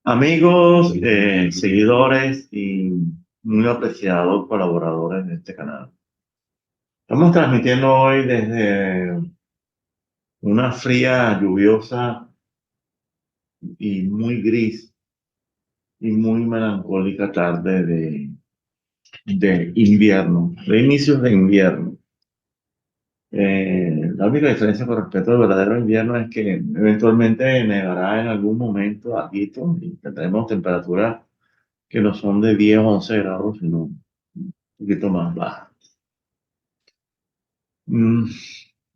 Amigos, seguidores y muy apreciados colaboradores de este canal. Estamos transmitiendo hoy desde una fría, lluviosa y muy gris y muy melancólica tarde de invierno, de inicios de invierno. La única diferencia con respecto al verdadero invierno es que eventualmente nevará en algún momento aquí y tendremos temperaturas que no son de 10 o 11 grados, sino un poquito más bajas. Mm,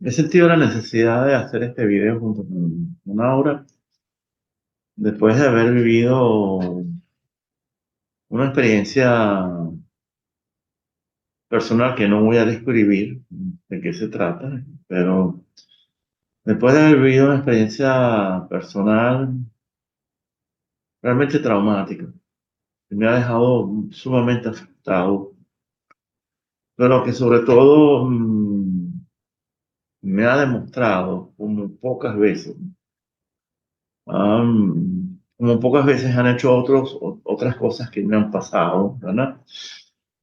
He sentido la necesidad de hacer este video junto con Aura después de haber vivido una experiencia personal que no voy a describir de qué se trata, pero después de haber vivido una experiencia personal realmente traumática, que me ha dejado sumamente afectado, pero que sobre todo me ha demostrado como pocas veces. Como pocas veces han hecho otras cosas que me han pasado, ¿verdad?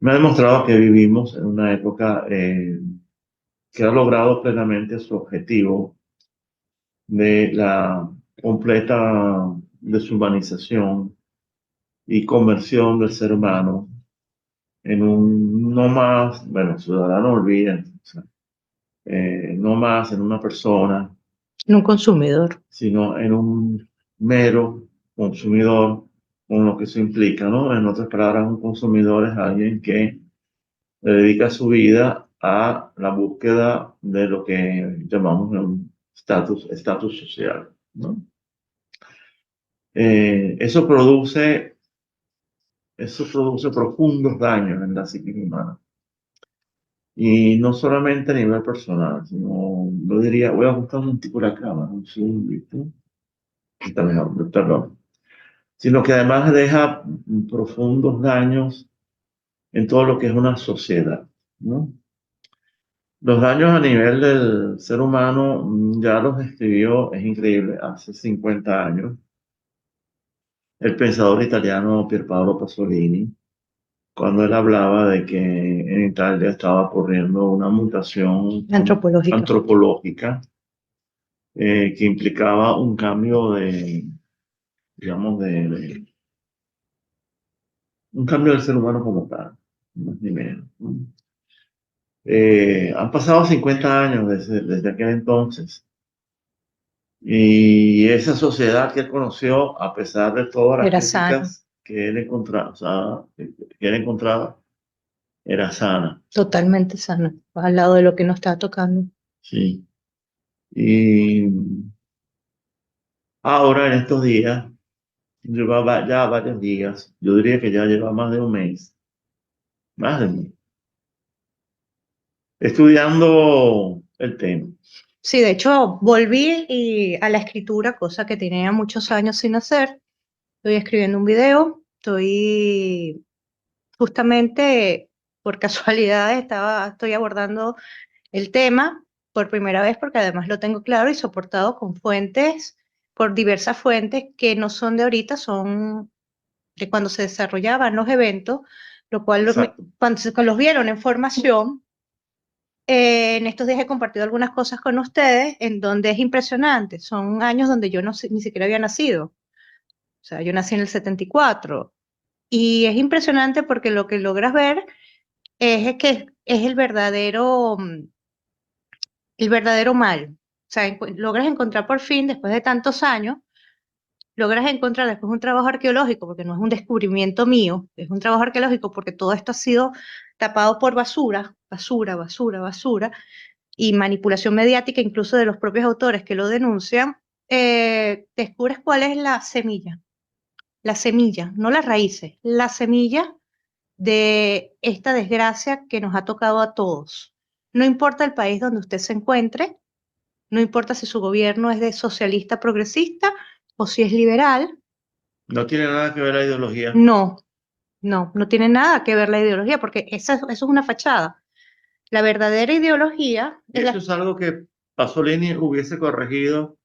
Me ha demostrado que vivimos en una época que ha logrado plenamente su objetivo de la completa deshumanización y conversión del ser humano en un no más, bueno, ciudadano olviden, o sea, no más en una persona, Un consumidor. sino en un mero consumidor, con lo que eso implica, ¿no? En otras palabras, un consumidor es alguien que le dedica su vida a la búsqueda de lo que llamamos un estatus social, ¿no? Eh, eso produce, eso produce profundos daños en la psique humana. Y no solamente a nivel personal, sino, yo diría, voy a buscar un tipo de cámara, un zoom, ¿viste? Está mejor, perdón. Sino que además deja profundos daños en todo lo que es una sociedad, ¿no? Los daños a nivel del ser humano ya los describió, es increíble, hace 50 años, el pensador italiano Pierpaolo Pasolini, cuando él hablaba de que en Italia estaba ocurriendo una mutación Antropológica. antropológica que implicaba un cambio digamos, un cambio del ser humano como tal, más ni menos, ¿no? Han pasado 50 años desde aquel entonces y esa sociedad que él conoció, a pesar de todas las Era sana, críticas que él encontraba, o sea, que él encontraba, era sana, totalmente sana, al lado de lo que nos está tocando. sí. Y ahora en estos días, llevaba ya varios días, yo diría que ya lleva más de un mes, más de un mes, estudiando el tema. Sí, de hecho, a la escritura, cosa que tenía muchos años sin hacer. Estoy escribiendo un video, estoy justamente por casualidad estoy abordando el tema por primera vez porque además lo tengo claro y soportado con fuentes, por diversas fuentes que no son de ahorita, son de cuando se desarrollaban los eventos, lo cual Exacto. cuando los vieron en formación, en estos días he compartido algunas cosas con ustedes en donde es impresionante. Son años donde yo no, ni siquiera había nacido. O sea, yo nací en el 74. Y es impresionante porque lo que logras ver es que es el verdadero mal. O sea, logras encontrar por fin, después de tantos años, logras encontrar después un trabajo arqueológico, porque no es un descubrimiento mío, es un trabajo arqueológico porque todo esto ha sido tapado por basura, basura, basura, basura, y manipulación mediática, incluso de los propios autores que lo denuncian. Descubres cuál es la semilla, no las raíces, la semilla de esta desgracia que nos ha tocado a todos. No importa el país donde usted se encuentre, no importa si su gobierno es de socialista progresista o si es liberal, No tiene nada que ver la ideología. no, no tiene nada que ver la ideología, porque eso es una fachada. La verdadera ideología Y es eso la... es algo que Pasolini hubiese corregido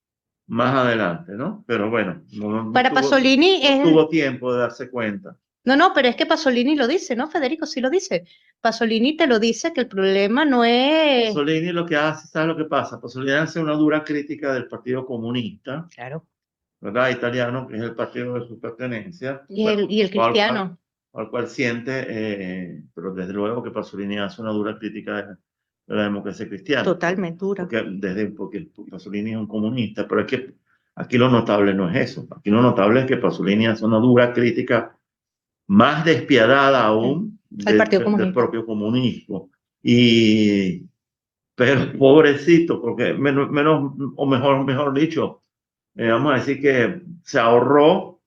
más adelante, ¿no? Pero bueno, Para Pasolini no tuvo tiempo de darse cuenta. No, pero es que Pasolini lo dice, ¿no, Federico? Sí lo dice. Pasolini te lo dice que el problema no es... Pasolini lo que hace, ¿sabes lo que pasa? Pasolini hace una dura crítica del Partido Comunista, Claro. ¿verdad? Italiano, que es el partido de su pertenencia, Y el cristiano. al cual siente, pero desde luego que Pasolini hace una dura crítica de la democracia cristiana. Totalmente dura. Porque Pasolini es un comunista, pero es que aquí lo notable no es eso. Aquí lo notable es que Pasolini hace una dura crítica más despiadada aún Al Partido del Comunista. propio comunismo. Pero pobrecito, porque mejor dicho, vamos a decir que se ahorró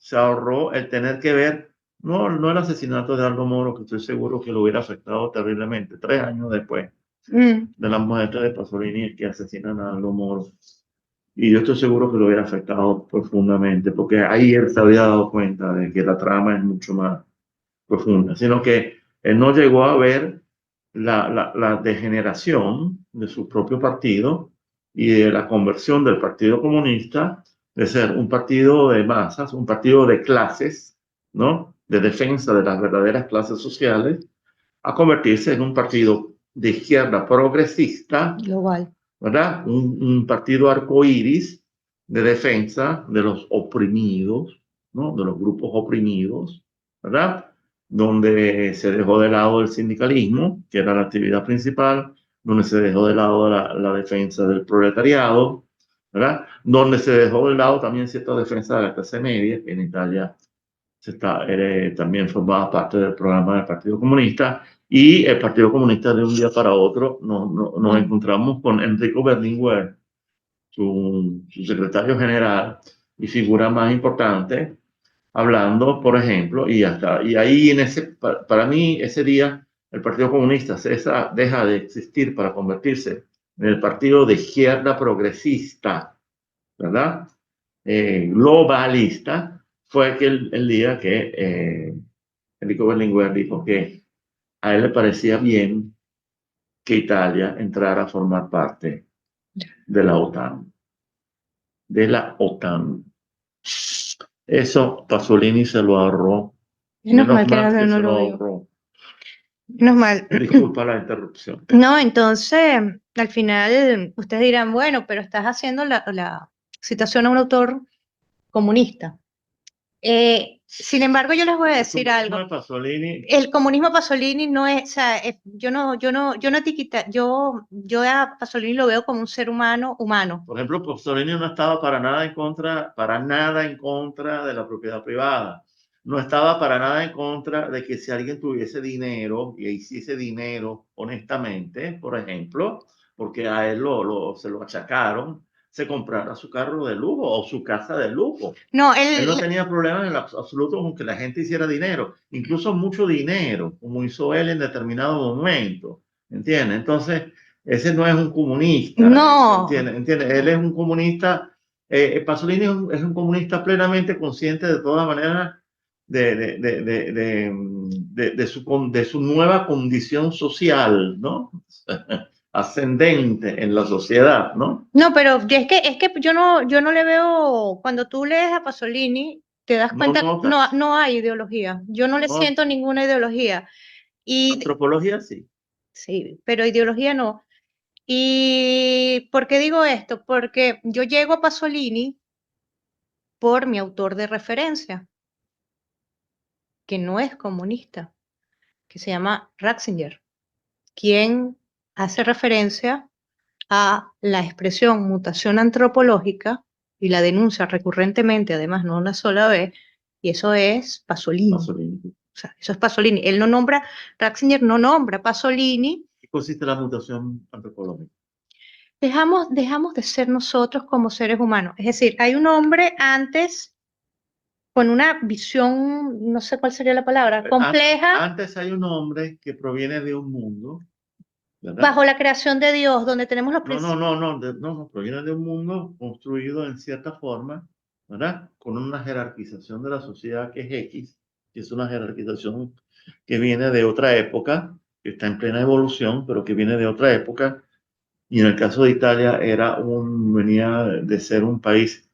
el tener que ver, no el asesinato de Aldo Moro, que estoy seguro que lo hubiera afectado terriblemente, 3 años después de la muerte de Pasolini, que asesinan a Aldo Moro. Y yo estoy seguro que lo hubiera afectado profundamente, porque ahí él se había dado cuenta de que la trama es mucho más profunda, sino que él no llegó a ver la degeneración de su propio partido y de la conversión del Partido Comunista de ser un partido de masas, un partido de clases, ¿no? De defensa de las verdaderas clases sociales, a convertirse en un partido de izquierda progresista, Global. ¿verdad? Un partido arcoíris de defensa de los oprimidos, ¿no? De los grupos oprimidos, ¿verdad? Donde se dejó de lado el sindicalismo, que era la actividad principal, donde se dejó de lado la defensa del proletariado, ¿verdad? Donde se dejó de lado también cierta defensa de la clase media, que en Italia también formaba parte del programa del Partido Comunista, y el Partido Comunista de un día para otro nos encontramos con Enrico Berlinguer, su secretario general y figura más importante, hablando, por ejemplo, y ahí para mí ese día el Partido Comunista deja de existir para convertirse en el partido de izquierda progresista, ¿verdad? Globalista, fue el día que Enrico Berlinguer dijo que a él le parecía bien que Italia entrara a formar parte de la OTAN. De la OTAN. Eso Pasolini se lo ahorró. Menos mal que que no se lo lo veo. ahorró. Menos mal. Disculpa la interrupción. No, entonces, al final, ustedes dirán, bueno, pero estás haciendo la citación a un autor comunista. Sin embargo, yo les voy a decir algo. El comunismo Pasolini no es, o sea, yo no etiqueta, yo a Pasolini lo veo como un ser humano. Por ejemplo, Pasolini no estaba para nada en contra de la propiedad privada. No estaba para nada en contra de que si alguien tuviese dinero y hiciese dinero honestamente, por ejemplo, porque a él se lo achacaron, se comprara su carro de lujo o su casa de lujo. No, él no tenía problemas en absoluto con que la gente hiciera dinero, incluso mucho dinero, como hizo él en determinado momento, ¿entiendes? Entonces, ese no es un comunista, no. ¿entiendes? Él es un comunista, Pasolini es un comunista plenamente consciente de todas maneras de su nueva condición social, ¿no? Ascendente en la sociedad, ¿no? No, pero es que yo no le veo, cuando tú lees a Pasolini, te das cuenta, no hay ideología. Yo no le siento ninguna ideología. Antropología sí. Sí, pero ideología no. ¿Y por qué digo esto? Porque yo llego a Pasolini por mi autor de referencia, que no es comunista, que se llama Ratzinger, quien hace referencia a la expresión mutación antropológica y la denuncia recurrentemente, además no una sola vez, y eso es Pasolini. O sea, eso es Pasolini. Él no nombra, Ratzinger no nombra Pasolini. ¿Qué consiste la mutación antropológica? Dejamos de ser nosotros como seres humanos. Es decir, hay un hombre antes con una visión, no sé cuál sería la palabra, compleja. Antes hay un hombre que proviene de un mundo, ¿verdad? Bajo la creación de Dios, donde tenemos los principios. No, proviene de un mundo construido en cierta forma, ¿verdad? Con una jerarquización de la sociedad que es X, que es una jerarquización que viene de otra época, que está en plena evolución, pero que viene de otra época. Y en el caso de Italia venía de ser un país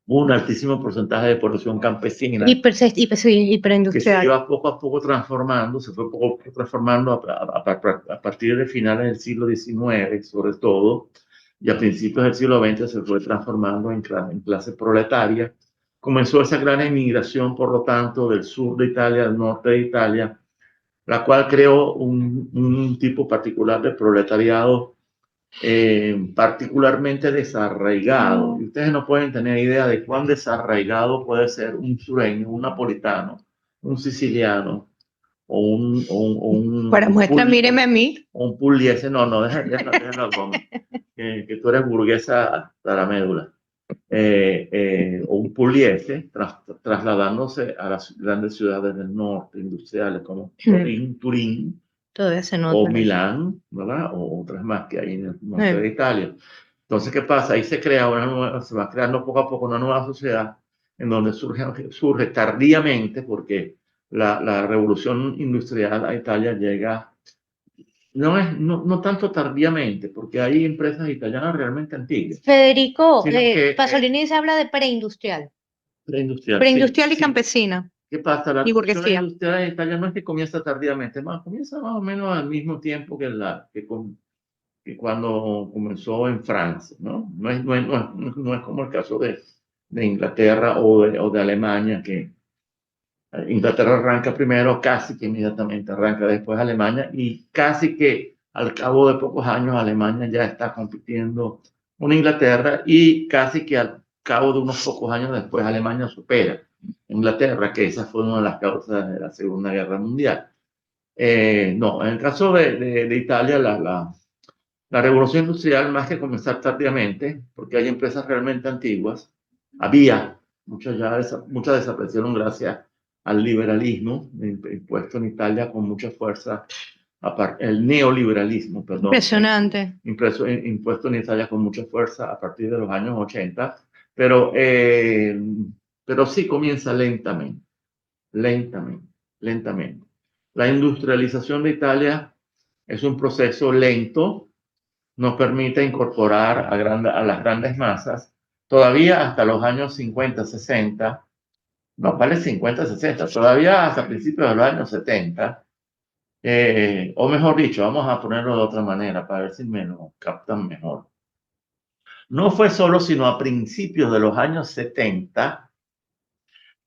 un altísimo porcentaje de población campesina Sí, que se hiperindustrial. iba poco a poco transformando, se fue poco a poco transformando a partir de finales del siglo XIX, sobre todo, y a principios del siglo XX se fue transformando en clase proletaria. Comenzó esa gran emigración, por lo tanto, del sur de Italia al norte de Italia, la cual creó un tipo particular de proletariado particularmente desarraigado. Y ustedes no pueden tener idea de cuán desarraigado puede ser un sureño, un napolitano, un siciliano Para muestra, míreme a mí. o un pugliese. No, no, deja broma, que tú eres burguesa hasta la médula. O un pugliese trasladándose a las grandes ciudades del norte, industriales como Turín, Todavía se o nota. Milán, ¿verdad? O otras más que hay en el norte de Eh, Italia. Entonces, ¿qué pasa? Ahí se crea se va creando poco a poco una nueva sociedad en donde surge tardíamente, porque la revolución industrial a Italia llega, no tanto tardíamente, porque hay empresas italianas realmente antiguas, Federico, sino que Pasolini se habla de preindustrial. preindustrial, sí, Preindustrial y sí. campesina ¿Qué pasa? La y revolución burguesía. industrial en Italia no es que comienza tardíamente, comienza más o menos al mismo tiempo que cuando comenzó en Francia, ¿no? No es como el caso de Inglaterra o de Alemania, que Inglaterra arranca primero, casi que inmediatamente arranca después Alemania, y casi que al cabo de pocos años Alemania ya está compitiendo con Inglaterra, y casi que al cabo de unos pocos años después Alemania supera a Inglaterra, que esa fue una de las causas de la Segunda Guerra Mundial. No, en el caso de Italia, la revolución industrial, más que comenzar tardíamente, porque hay empresas realmente antiguas, había, muchas desaparecieron gracias al liberalismo impuesto en Italia con mucha fuerza, el neoliberalismo, perdón, Impresionante. impuesto en Italia con mucha fuerza a partir de los años 80, pero sí comienza lentamente, lentamente, lentamente. La industrialización de Italia es un proceso lento, nos permite incorporar a las grandes masas, todavía hasta los años 50, 60, no, vale 50, 60, todavía hasta principios de los años 70, o mejor dicho, vamos a ponerlo de otra manera para ver si me lo captan mejor. No fue solo sino a principios de los años 70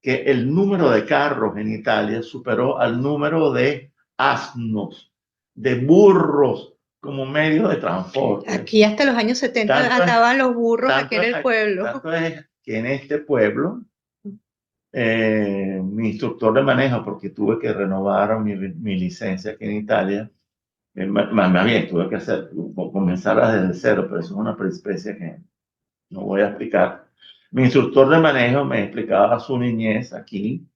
que el número de carros en Italia superó al número de asnos, de burros como medio de transporte. Aquí hasta los años 70 Tanto es, ataban los burros aquí tanto en es, el pueblo. tanto es que en este pueblo, mi instructor de manejo, porque tuve que renovar mi licencia aquí en Italia, más bien tuve que comenzar desde cero, pero eso es una peripecia que no voy a explicar. Mi instructor de manejo me explicaba su niñez aquí,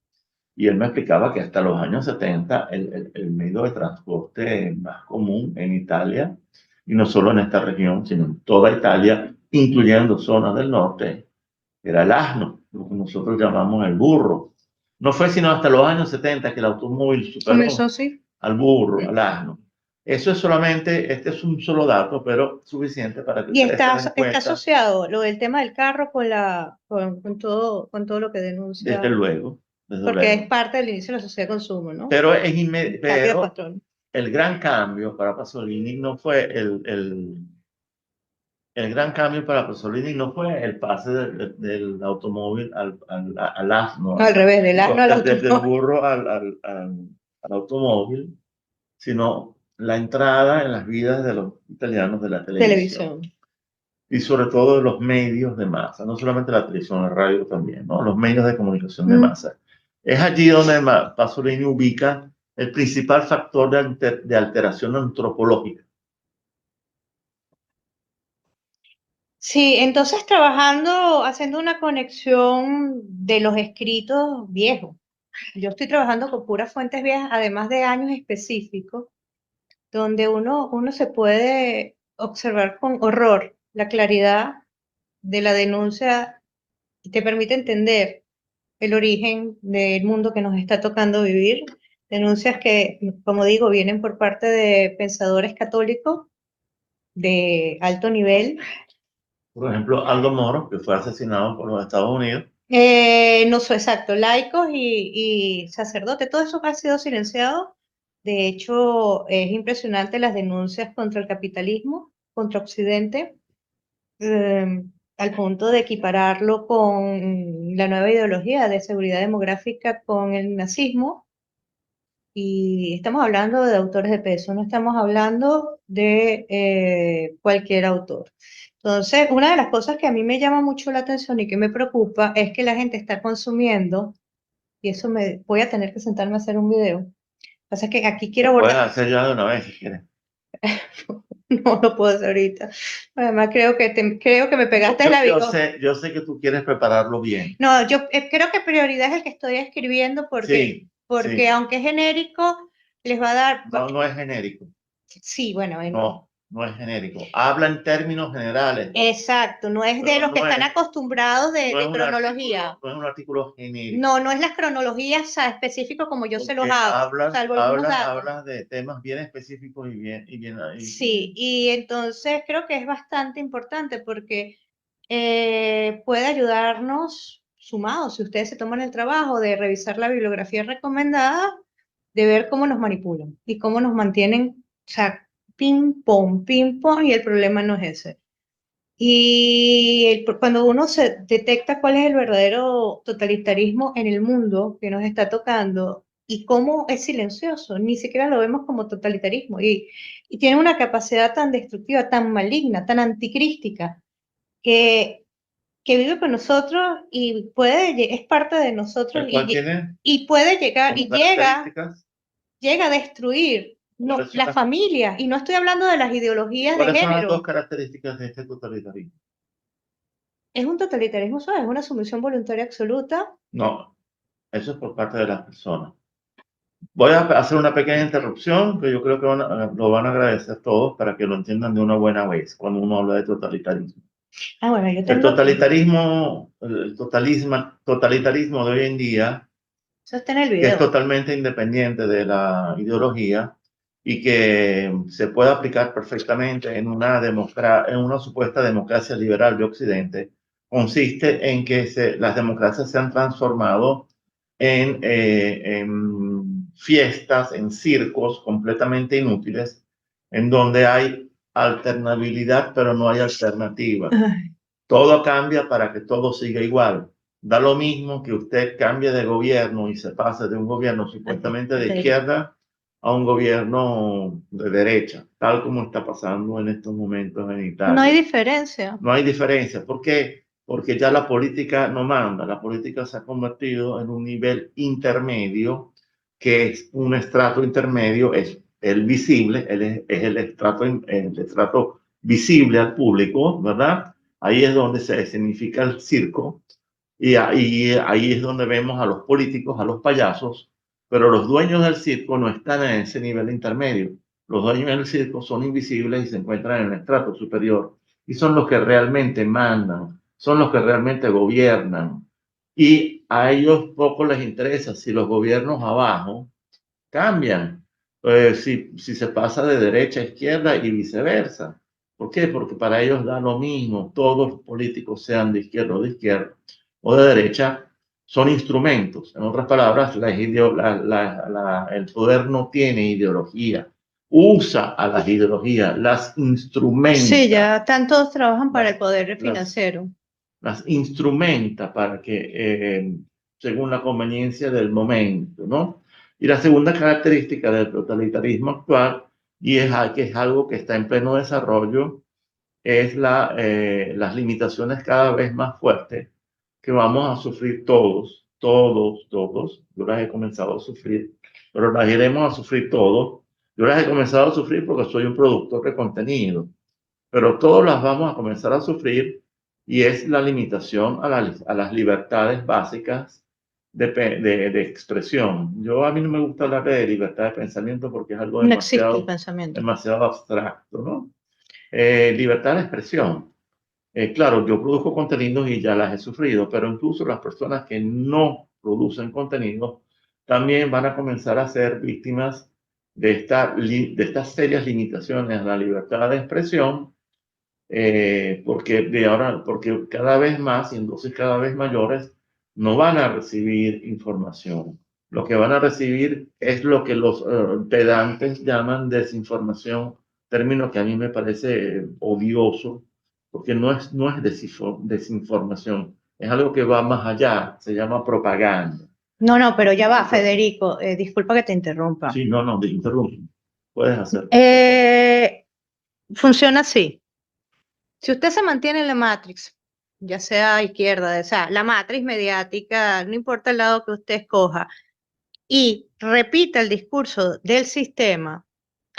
y él me explicaba que hasta los años 70 el medio de transporte más común en Italia, y no solo en esta región, sino en toda Italia, incluyendo zonas del norte, era el asno, lo que nosotros llamamos el burro. No fue sino hasta los años 70 que el automóvil Comenzó superó así. al burro, al asno. Eso es solamente, este es un solo dato, pero suficiente para que Y ustedes se den está cuenta, asociado lo del tema del carro con todo lo que desde denuncia, luego, desde porque es luego. parte del inicio de la sociedad de consumo, ¿no? Pero, Cambio de pero patrón. el gran cambio para Pasolini no fue el gran cambio para Pasolini no fue el pase del automóvil al asno, No, al revés, del asno al del automóvil. burro al automóvil, sino la entrada en las vidas de los italianos de la televisión, Televisión. y sobre todo de los medios de masa, no solamente la televisión, la radio también, ¿no? Los medios de comunicación de Mm. masa. Es allí donde Pasolini ubica el principal factor de alteración antropológica. Sí, entonces trabajando, haciendo una conexión de los escritos viejos. Yo estoy trabajando con puras fuentes viejas, además de años específicos, donde uno se puede observar con horror la claridad de la denuncia y te permite entender el origen del mundo que nos está tocando vivir. Denuncias que, como digo, vienen por parte de pensadores católicos de alto nivel Por ejemplo, Aldo Moro, que fue asesinado por los Estados Unidos. No soy exacto, laicos y sacerdotes, todo eso ha sido silenciado. De hecho, es impresionante las denuncias contra el capitalismo, contra Occidente, al punto de equipararlo con la nueva ideología de seguridad demográfica con el nazismo. Y estamos hablando de autores de peso, no estamos hablando de cualquier autor. Entonces, una de las cosas que a mí me llama mucho la atención y que me preocupa es que la gente está consumiendo, y eso me voy a tener que sentarme a hacer un video. Lo que pasa es que aquí quiero Lo puedes abordar, hacer ya de una vez si quieres. no lo puedo hacer ahorita. Además, creo que me pegaste la Yo sé que tú quieres prepararlo bien. No, yo creo que prioridad es el que estoy escribiendo Sí, porque sí. aunque es genérico, les va a dar, No, no es genérico. sí, bueno, No, no es genérico. Habla en términos generales, exacto, no es de pero los que están acostumbrados no es de un artículo, cronología. no es un artículo genérico. No, no es las cronologías específico como yo se los Porque hago, salvo algunos datos. hablas de temas bien específicos y bien Sí, y entonces creo que es bastante importante porque puede ayudarnos, sumados, si ustedes se toman el trabajo de revisar la bibliografía recomendada, de ver cómo nos manipulan y cómo nos mantienen, o sea, ping pong, y el problema no es ese. Y cuando uno se detecta cuál es el verdadero totalitarismo en el mundo que nos está tocando y cómo es silencioso, ni siquiera lo vemos como totalitarismo y tiene una capacidad tan destructiva, tan maligna, tan anticrística, que, que vive con nosotros y es parte de nosotros el cual tiene y puede llegar como y llega, características. llega a destruir no, ¿Cuáles son la familia. Y no estoy hablando de las ideologías de cuáles son las dos género. características de este totalitarismo? Es un totalitarismo suave, es una sumisión voluntaria absoluta. No, eso es por parte de las personas. Voy a hacer una pequeña interrupción que yo creo que lo van a agradecer todos para que lo entiendan de una buena vez cuando uno habla de totalitarismo. Ah, bueno, yo El tengo aquí, totalitarismo de hoy en día, eso está en el que es video. totalmente independiente de la ideología y que se puede aplicar perfectamente en una supuesta democracia liberal de Occidente, consiste en que las democracias se han transformado en fiestas, en circos completamente inútiles, en donde hay alternabilidad, pero no hay alternativa. Ay, Todo cambia para que todo siga igual. Da lo mismo que usted cambie de gobierno y se pase de un gobierno supuestamente de ok. izquierda a un gobierno de derecha, tal como está pasando en estos momentos en No hay Italia. diferencia. No hay diferencia. ¿Por qué? Porque ya la política no manda. La política se ha convertido en un nivel intermedio, que es un estrato intermedio, es el visible, es el estrato visible al público, ¿verdad? Ahí es donde se significa el circo y ahí es donde vemos a los políticos, a los payasos, pero los dueños del circo no están en ese nivel intermedio. Los dueños del circo son invisibles y se encuentran en el estrato superior y son los que realmente mandan, son los que realmente gobiernan. Y a ellos poco les interesa si los gobiernos abajo cambian, si se pasa de derecha a izquierda y viceversa. ¿Por qué? Porque para ellos da lo mismo, todos los políticos sean de izquierda o de derecha, son instrumentos. En otras palabras, el poder no tiene ideología, usa a las ideologías, las Sí, instrumenta, ya están todos trabajan para el las, poder las, financiero. las instrumenta para que, según la conveniencia del momento, ¿no? Y la segunda característica del totalitarismo actual, que es algo que está en pleno desarrollo, es las limitaciones cada vez más fuertes que vamos a sufrir todos. Yo las he comenzado a sufrir, pero las iremos a sufrir todos. Yo las he comenzado a sufrir porque soy un productor de contenido, pero todos las vamos a comenzar a sufrir y es la limitación a las libertades básicas de expresión. A mí no me gusta hablar de libertad de pensamiento porque es algo No existe el pensamiento. demasiado abstracto, ¿no? Libertad de expresión. Claro, yo produzco contenidos y ya las he sufrido, pero incluso las personas que no producen contenido también van a comenzar a ser víctimas de estas serias limitaciones a la libertad de expresión, porque cada vez más y en dosis cada vez mayores no van a recibir información. Lo que van a recibir es lo que los pedantes llaman desinformación, término que a mí me parece odioso, porque no es desinformación, es algo que va más allá, se llama propaganda. No, no, pero ya va, Federico, disculpa que te interrumpa. Sí, no, te interrumpo. Puedes hacer. Funciona así. Si usted se mantiene en la Matrix, ya sea izquierda, o sea, la matriz mediática, no importa el lado que usted escoja, y repita el discurso del sistema,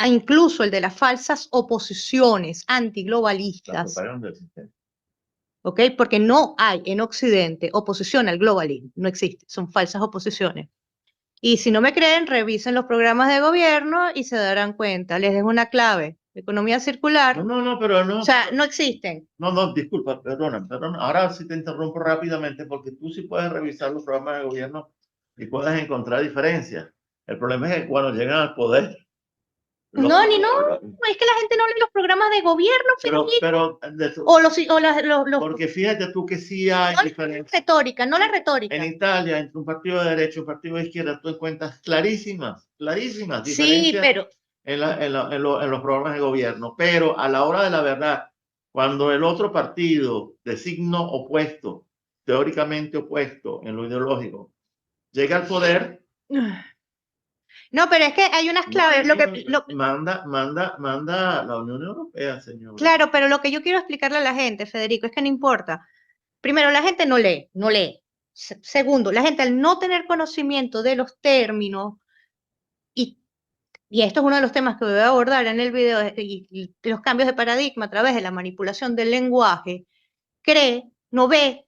incluso el de las falsas oposiciones La antiglobalistas, propaganda del sistema. ¿ok? Porque no hay en Occidente oposición al globalismo, no existe, son falsas oposiciones. Y si no me creen, revisen los programas de gobierno y se darán cuenta. Les dejo una clave, economía circular, Pero no. o sea, no existen. No, disculpa, perdona. Ahora sí te interrumpo rápidamente porque tú sí puedes revisar los programas de gobierno y puedes encontrar diferencias. El problema es que cuando llegan al poder, No, es que la gente no lee los programas de gobierno, Federico. Porque fíjate tú que sí hay diferencias. Retórica, no la retórica. En Italia, entre un partido de derecha y un partido de izquierda, tú encuentras clarísimas Sí, diferencias pero en los programas de gobierno. Pero a la hora de la verdad, cuando el otro partido de signo opuesto, teóricamente opuesto en lo ideológico, llega al poder, no, pero es que hay unas claves. manda la Unión Europea, señor. Claro, pero lo que yo quiero explicarle a la gente, Federico, es que no importa. Primero, la gente no lee, no lee. Segundo, la gente al no tener conocimiento de los términos, y esto es uno de los temas que voy a abordar en el video, y los cambios de paradigma a través de la manipulación del lenguaje, no ve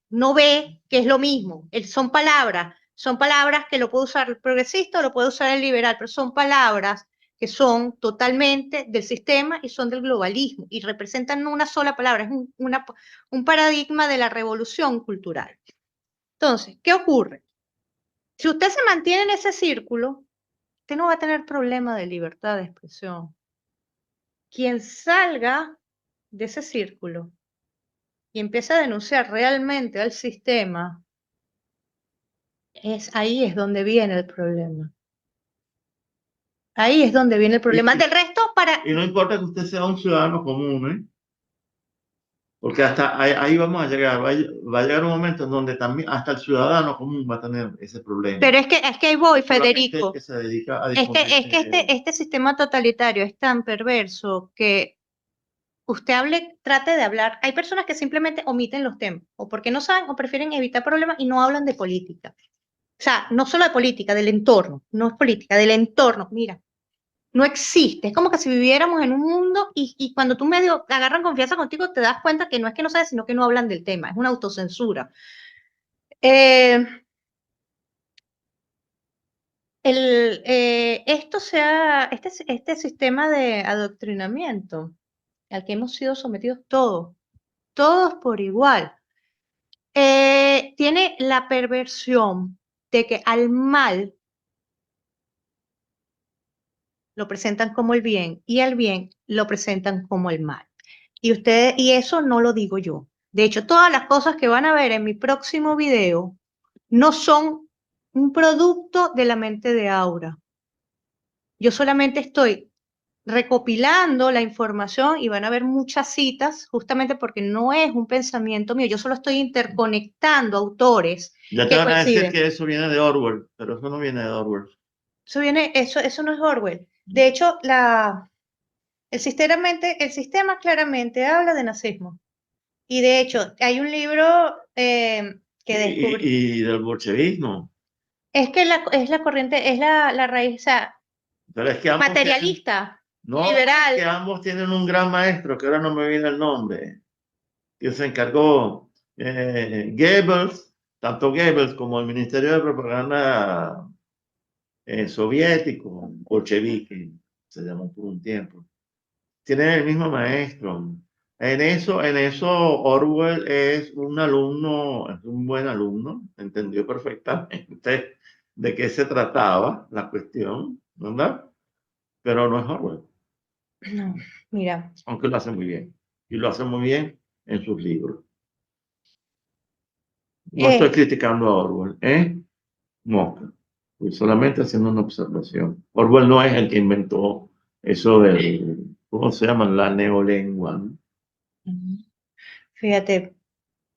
que es lo mismo. Son palabras que lo puede usar el progresista o lo puede usar el liberal, pero son palabras que son totalmente del sistema y son del globalismo y representan no una sola palabra, es un paradigma de la revolución cultural. Entonces, ¿qué ocurre? Si usted se mantiene en ese círculo, usted no va a tener problema de libertad de expresión. Quien salga de ese círculo y empieza a denunciar realmente al sistema, ahí es donde viene el problema. Ahí es donde viene el problema. Del resto, Y no importa que usted sea un ciudadano común, ¿eh? Porque hasta ahí vamos a llegar. Va a llegar un momento en donde también hasta el ciudadano común va a tener ese problema. Pero es que ahí voy, Federico. Que se dedica a es que este sistema totalitario es tan perverso que usted trate de hablar. Hay personas que simplemente omiten los temas, o porque no saben, o prefieren evitar problemas y no hablan de política. O sea, no solo de política, del entorno, no es política, del entorno. Mira, no existe. Es como que si viviéramos en un mundo y cuando tú medio agarran confianza contigo, te das cuenta que no es que no sabes, sino que no hablan del tema. Es una autocensura. Este sistema de adoctrinamiento al que hemos sido sometidos todos por igual, tiene la perversión de que al mal lo presentan como el bien y al bien lo presentan como el mal. Y eso no lo digo yo. De hecho, todas las cosas que van a ver en mi próximo video no son un producto de la mente de Aura. Yo solamente estoy recopilando la información y van a ver muchas citas, justamente porque no es un pensamiento mío, yo solo estoy interconectando autores. Ya te van a decir que eso viene de Orwell, pero eso no viene de Orwell. Eso no es Orwell. De hecho, el sistema claramente habla de nazismo. Y de hecho, hay un libro que descubrí. Y del bolchevismo. Es que es la corriente, es la raíz, o sea, pero es que materialista, no, liberal. que ambos tienen un gran maestro, que ahora no me viene el nombre, que se encargó Goebbels, tanto Goebbels como el Ministerio de Propaganda soviético, bolchevique, se llamó por un tiempo. Tienen el mismo maestro. En eso Orwell es un alumno, es un buen alumno, entendió perfectamente de qué se trataba la cuestión, ¿verdad? Pero no es Orwell. No, mira. Aunque lo hace muy bien. y lo hace muy bien en sus libros. No estoy Eh, criticando a Orwell, ¿eh? No, estoy solamente haciendo una observación. Orwell no es el que inventó eso del, ¿cómo se llama? La neolengua, ¿no? Fíjate,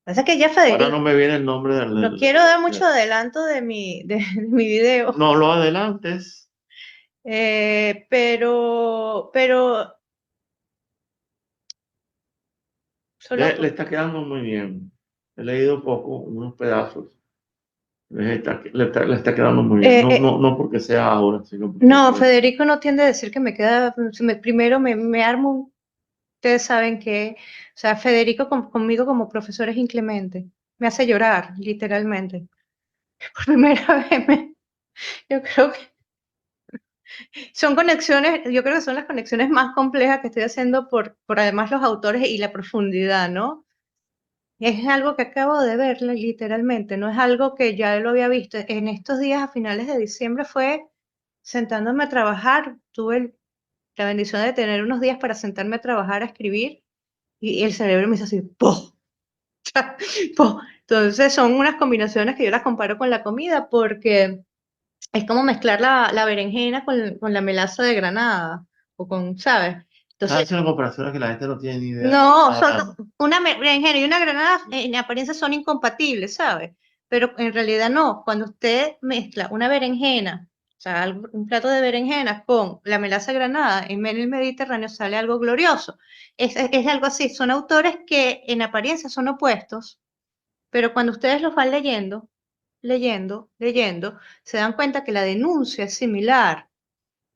pasa que ya Ahora no Federico, me viene el nombre no quiero dar mucho adelanto de mi video, no lo adelantes. pero solo, Le está quedando muy bien. He leído poco, unos pedazos. Le está quedando muy bien. eh, No, eh, no, no porque sea ahora, sino porque no, Federico no tiende a decir que me queda, primero me armo, ustedes saben que, o sea, Federico conmigo como profesor es inclemente, me hace llorar, literalmente. Por primera vez, yo creo que son conexiones, yo creo que son las conexiones más complejas que estoy haciendo por además los autores y la profundidad, ¿no? Es algo que acabo de ver, literalmente, no es algo que ya lo había visto. En estos días, a finales de diciembre, fue sentándome a trabajar. Tuve la bendición de tener unos días para sentarme a trabajar, a escribir, y el cerebro me hizo así, ¡pum! ¡Pum! Entonces son unas combinaciones que yo las comparo con la comida porque es como mezclar la berenjena con la melaza de Granada, o con, ¿sabes? estás Entonces, haciendo comparaciones que la gente no tiene ni idea de qué no, está son hablando. una berenjena y una granada en apariencia son incompatibles, ¿sabes? Pero en realidad no. Cuando usted mezcla una berenjena, o sea, un plato de berenjenas con la melaza de granada en el Mediterráneo sale algo glorioso. Es algo así. Son autores que en apariencia son opuestos, pero cuando ustedes los van leyendo, se dan cuenta que la denuncia es similar.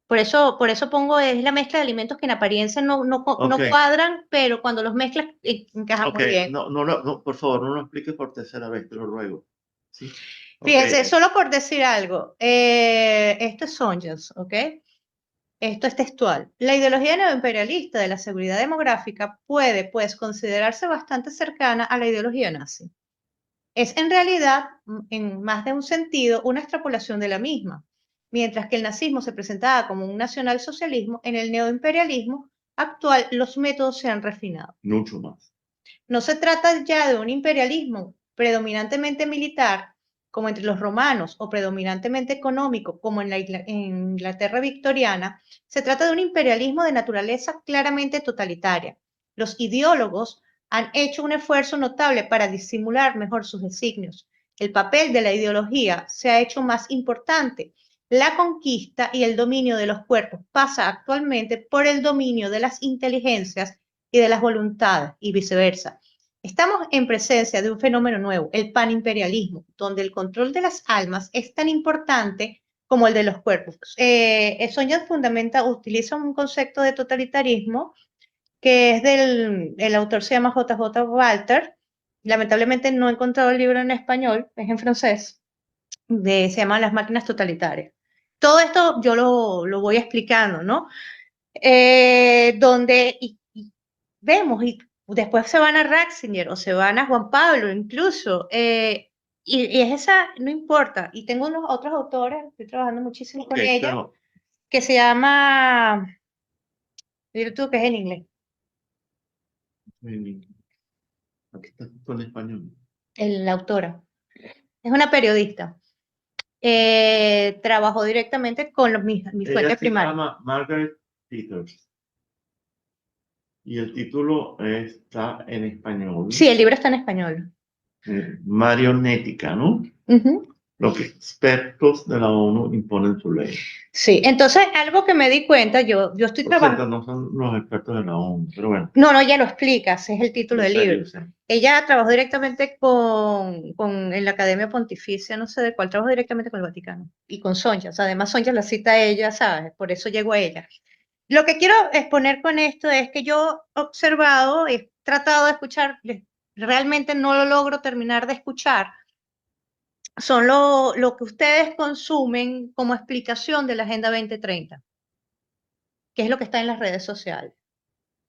Por eso pongo, es la mezcla de alimentos que en apariencia Ok, no cuadran, pero cuando los mezclas encajan ok. muy bien. No, no, no, por favor, no lo expliques por tercera vez, te lo ruego. Sí. Ok. Fíjense, solo por decir algo, esto es Sonjas, ¿ok? Esto es textual. La ideología neoimperialista de la seguridad demográfica puede, pues, considerarse bastante cercana a la ideología nazi. Es en realidad, en más de un sentido, una extrapolación de la misma. Mientras que el nazismo se presentaba como un nacionalsocialismo, en el neoimperialismo actual los métodos se han refinado. Mucho más. No se trata ya de un imperialismo predominantemente militar, como entre los romanos, o predominantemente económico, como en la Inglaterra victoriana. Se trata de un imperialismo de naturaleza claramente totalitaria. Los ideólogos han hecho un esfuerzo notable para disimular mejor sus designios. El papel de la ideología se ha hecho más importante. La conquista y el dominio de los cuerpos pasa actualmente por el dominio de las inteligencias y de las voluntades y viceversa. Estamos en presencia de un fenómeno nuevo, el panimperialismo, donde el control de las almas es tan importante como el de los cuerpos. Sonja utiliza un concepto de totalitarismo que es el autor se llama JJ Walter. Lamentablemente no he encontrado el libro en español, es en francés, se llama Las máquinas totalitarias. Todo esto yo lo voy explicando, ¿no? Donde vemos, y después se van a Ratzinger o se van a Juan Pablo incluso, y es esa, no importa, y tengo unos otros autores, estoy trabajando muchísimo Ok, con ella, pero que se llama, dile tú que es en inglés, eh, aquí está todo en español. la autora, es una periodista, trabajó directamente con mis Ella fuentes se primarias. llama Margaret Peters y el título está en español. Sí, el libro está en español. Marionética, ¿no? Ujú. Los expertos de la ONU imponen su ley. Sí, entonces algo que me di cuenta, yo estoy Por cierto, trabajando. no son los expertos de la ONU, pero bueno, No, no, ya lo explica, ese es el título yo del sé, libro. yo sé. Ella trabajó directamente en la Academia Pontificia, no sé de cuál, trabajó directamente con el Vaticano y con Sonjas. Además, Sonjas la cita a ella, ¿sabes? Por eso llegó a ella. Lo que quiero exponer con esto es que yo he observado, he tratado de escuchar, realmente no lo logro terminar de escuchar, son lo que ustedes consumen como explicación de la Agenda 2030, que es lo que está en las redes sociales.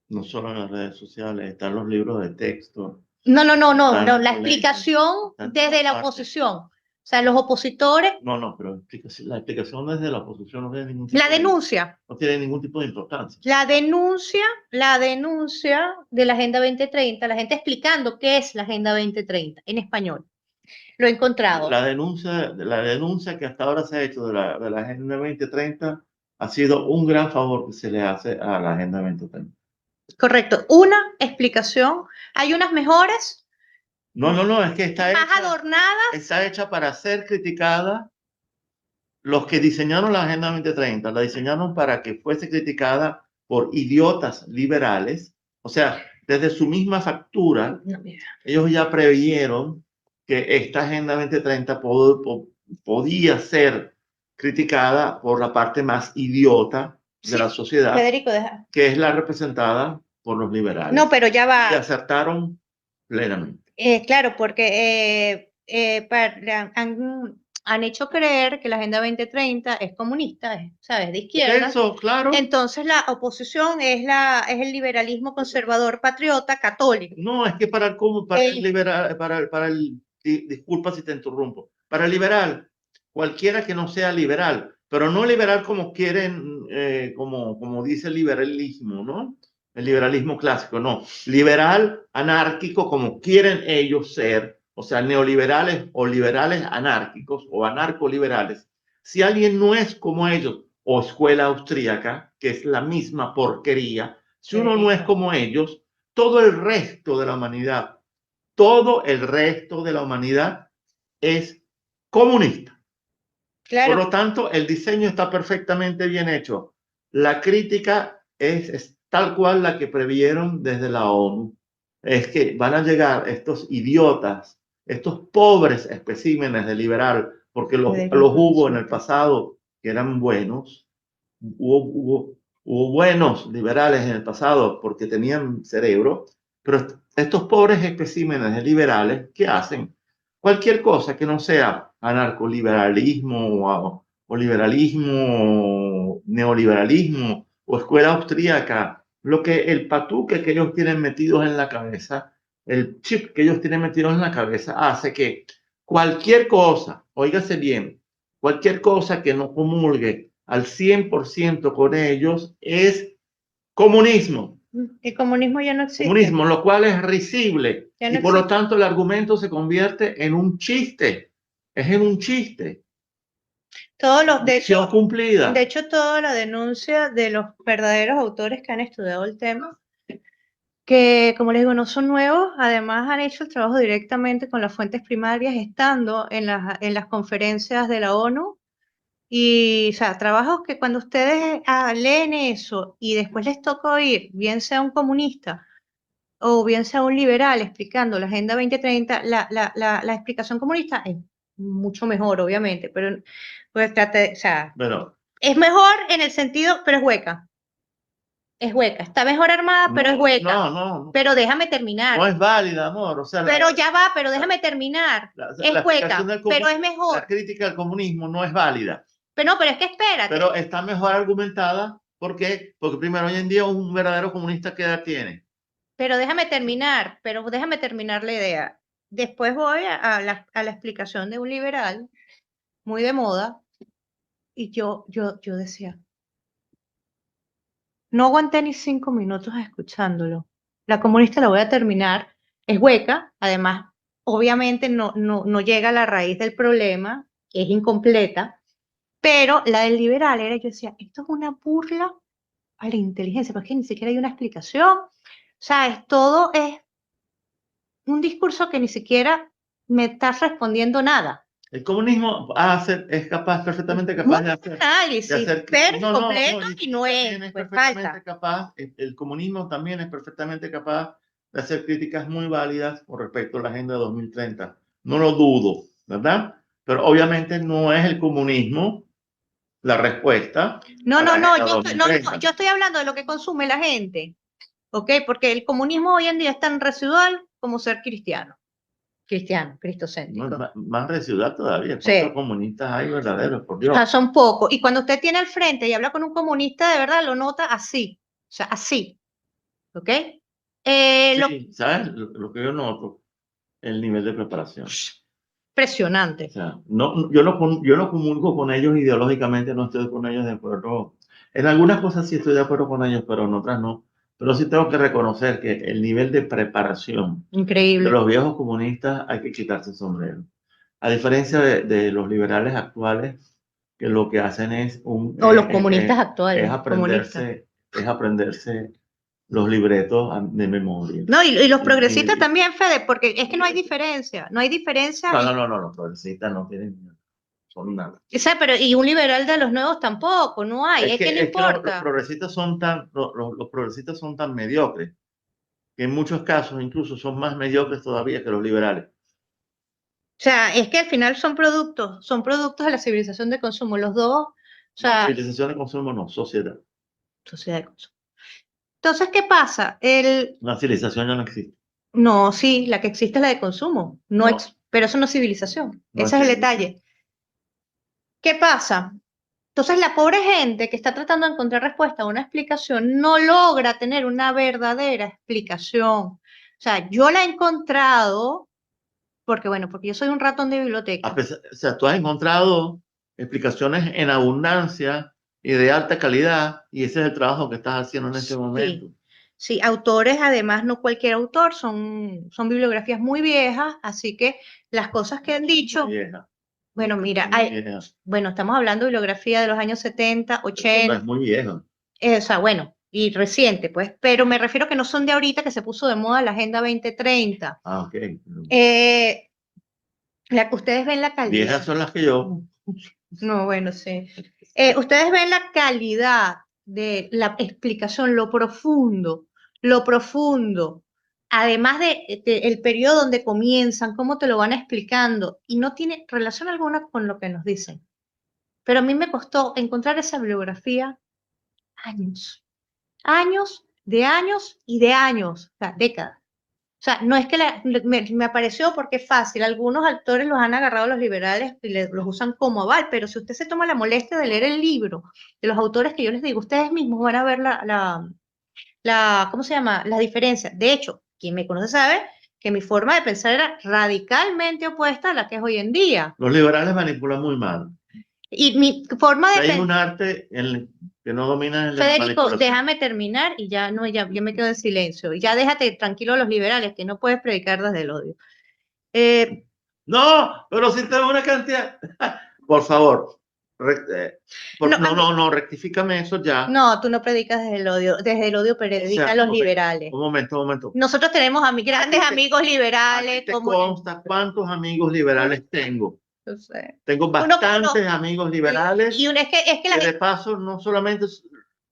No solo en las redes sociales, están los libros de texto, No, no, no, no, están en no, los la colegios, explicación están en todas desde la partes. oposición. O sea, los opositores, No, pero la explicación desde la oposición no tiene ningún la tipo de, denuncia, no tiene ningún tipo de importancia. la denuncia de la Agenda 2030, la gente explicando qué es la Agenda 2030 en español. Lo he encontrado. La denuncia que hasta ahora se ha hecho de la Agenda 2030 ha sido un gran favor que se le hace a la Agenda 2030. Correcto. Una explicación. Hay unas mejores, No, es que más adornadas. está hecha para ser criticada. Los que diseñaron la Agenda 2030 la diseñaron para que fuese criticada por idiotas liberales. O sea, desde su misma factura, No, mira. ellos ya previeron que esta Agenda 2030 podía ser criticada por la parte más idiota de la sociedad, Federico, deja. que es la representada por los liberales. No, pero ya Y va. acertaron plenamente. Claro, porque han hecho creer que la Agenda 2030 es comunista, ¿sabes? De izquierda. Eso, claro. Entonces la oposición es el liberalismo conservador, patriota, católico. No, es que disculpa si te interrumpo, para el liberal, cualquiera que no sea liberal, pero no liberal como quieren, como dice el liberalismo, ¿no? El liberalismo clásico, no. Liberal anárquico como quieren ellos ser, o sea, neoliberales o liberales anárquicos o anarcoliberales. Si alguien no es como ellos, o escuela austríaca, que es la misma porquería, si uno no es como ellos, todo el resto de la humanidad, todo el resto de la humanidad es comunista. Claro. Por lo tanto, el diseño está perfectamente bien hecho. La crítica es tal cual la que previeron desde la ONU. Es que van a llegar estos idiotas, estos pobres especímenes de liberal, porque los hubo en el pasado que eran buenos. Hubo buenos liberales en el pasado porque tenían cerebro, pero estos pobres especímenes de liberales, ¿qué hacen? Cualquier cosa que no sea anarcoliberalismo o liberalismo, o neoliberalismo o escuela austríaca, lo que el patuque que ellos tienen metidos en la cabeza, el chip que ellos tienen metidos en la cabeza hace que cualquier cosa, óigase bien, cualquier cosa que no comulgue al 100% con ellos es comunismo. El comunismo ya no existe. Comunismo, lo cual es risible. Ya no Y por lo existe. tanto el argumento se convierte en un chiste. Es en un chiste. De Cumplida. hecho, toda la denuncia de los verdaderos autores que han estudiado el tema, que como les digo, no son nuevos, además han hecho el trabajo directamente con las fuentes primarias, estando en las conferencias de la ONU. Y, o sea, trabajos que cuando ustedes leen eso y después les toca oír, bien sea un comunista o bien sea un liberal explicando la Agenda 2030, la explicación comunista es mucho mejor, obviamente, pero pues, o sea, Pero, es mejor en el sentido, pero es hueca. Es hueca, está mejor armada, pero es hueca. no. Pero déjame terminar. No es válida, amor. O sea, Pero ya va, pero déjame terminar. Es hueca, pero es la mejor. crítica al comunismo no es válida. Pero no, pero es que espérate. Pero está mejor argumentada. ¿Por qué? Porque primero, hoy en día un verdadero comunista, ¿qué edad tiene? Pero déjame terminar la idea. Después voy a la explicación de un liberal muy de moda y yo decía, no aguanté ni 5 minutos escuchándolo. La comunista la voy a terminar, es hueca, además, obviamente no llega a la raíz del problema, es incompleta, pero la del liberal era, yo decía, esto es una burla a la inteligencia, porque ni siquiera hay una explicación. O sea, es un discurso que ni siquiera me está respondiendo nada. El comunismo es perfectamente capaz de hacer. Análisis, pero completo y no es, Es pues perfectamente falta. capaz, el comunismo también es perfectamente capaz de hacer críticas muy válidas con respecto a la Agenda 2030. No lo dudo, ¿verdad? Pero obviamente no es el comunismo la respuesta. No, a la Agenda yo 2030. yo estoy hablando de lo que consume la gente, ¿ok? Porque el comunismo hoy en día es tan residual como ser cristiano, cristocéntrico. Más residual todavía. Sí. ¿Cuántos comunistas hay verdaderos? Por Dios. Son pocos. Y cuando usted tiene al frente y habla con un comunista, de verdad lo nota así, o sea, así, ¿ok? Sí, ¿sabes? Lo que yo noto, el nivel de preparación. Impresionante. O sea, yo no comulgo con ellos ideológicamente, no estoy con ellos de acuerdo. En algunas cosas sí estoy de acuerdo con ellos, pero en otras no. Pero sí tengo que reconocer que el nivel de preparación de Increíble. los viejos comunistas hay que quitarse el sombrero. A diferencia de los liberales actuales, que lo que hacen es O los comunistas actuales, comunistas. es aprenderse los libretos de memoria. No, y los Y- progresistas y- también, Fede, porque es que no hay diferencia, no hay diferencia. no, los progresistas no tienen, son nada. O sea, pero y un liberal de los nuevos tampoco, no hay, es que no Es que los importa. progresistas son tan, los progresistas son tan mediocres que en muchos casos incluso son más mediocres todavía que los liberales. O sea, es que al final son productos de la civilización de consumo, los dos, o No, sea, civilización de consumo no, sociedad. sociedad de consumo. Entonces, ¿qué pasa? La civilización ya no existe. No, sí, la que existe es la de consumo, no No, pero eso no es civilización, no ese es el existe. detalle. ¿Qué pasa? Entonces, la pobre gente que está tratando de encontrar respuesta a una explicación no logra tener una verdadera explicación. O sea, yo la he encontrado porque, bueno, porque yo soy un ratón de biblioteca. O sea, tú has encontrado explicaciones en abundancia y de alta calidad y ese es el trabajo que estás haciendo en este momento. Sí, sí, autores, además, no cualquier autor, son bibliografías muy viejas, así que las cosas que han dicho, Vieja, bueno, mira, muy vieja. bueno, estamos hablando de bibliografía de los años 70, Eso no 80, es muy viejo. o sea, bueno, y reciente, pues, pero me refiero que no son de ahorita que se puso de moda la Agenda 2030. Ah, ok. Ustedes ven la calidad. Viejas son las que yo. No, bueno, sí. Ustedes ven la calidad de la explicación, lo profundo, además de el periodo donde comienzan, cómo te lo van explicando, y no tiene relación alguna con lo que nos dicen. Pero a mí me costó encontrar esa bibliografía años, años, de años y de años, o sea, décadas. O sea, no es que me apareció porque es fácil. Algunos actores los han agarrado los liberales y los usan como aval, pero si usted se toma la molestia de leer el libro de los autores que yo les digo, ustedes mismos van a ver ¿cómo se llama? Las diferencias. De hecho, quien me conoce sabe que mi forma de pensar era radicalmente opuesta a la que es hoy en día. Los liberales manipulan muy mal. Y mi forma de Hay un pensar... arte que no domina el de la Federico, manipulación. déjame terminar y ya no, ya yo me quedo en silencio. Ya déjate tranquilo los liberales, que no puedes predicar desde el odio. No, pero si tengo una cantidad. Por favor, No, rectifícame eso ya. no, tú no predicas desde el odio O predican sea, los ok, liberales. un momento. Nosotros tenemos grandes amigos liberales, ¿Te como consta cuántos amigos liberales tengo? no sé. Tengo bastantes amigos liberales Es que que de paso no solamente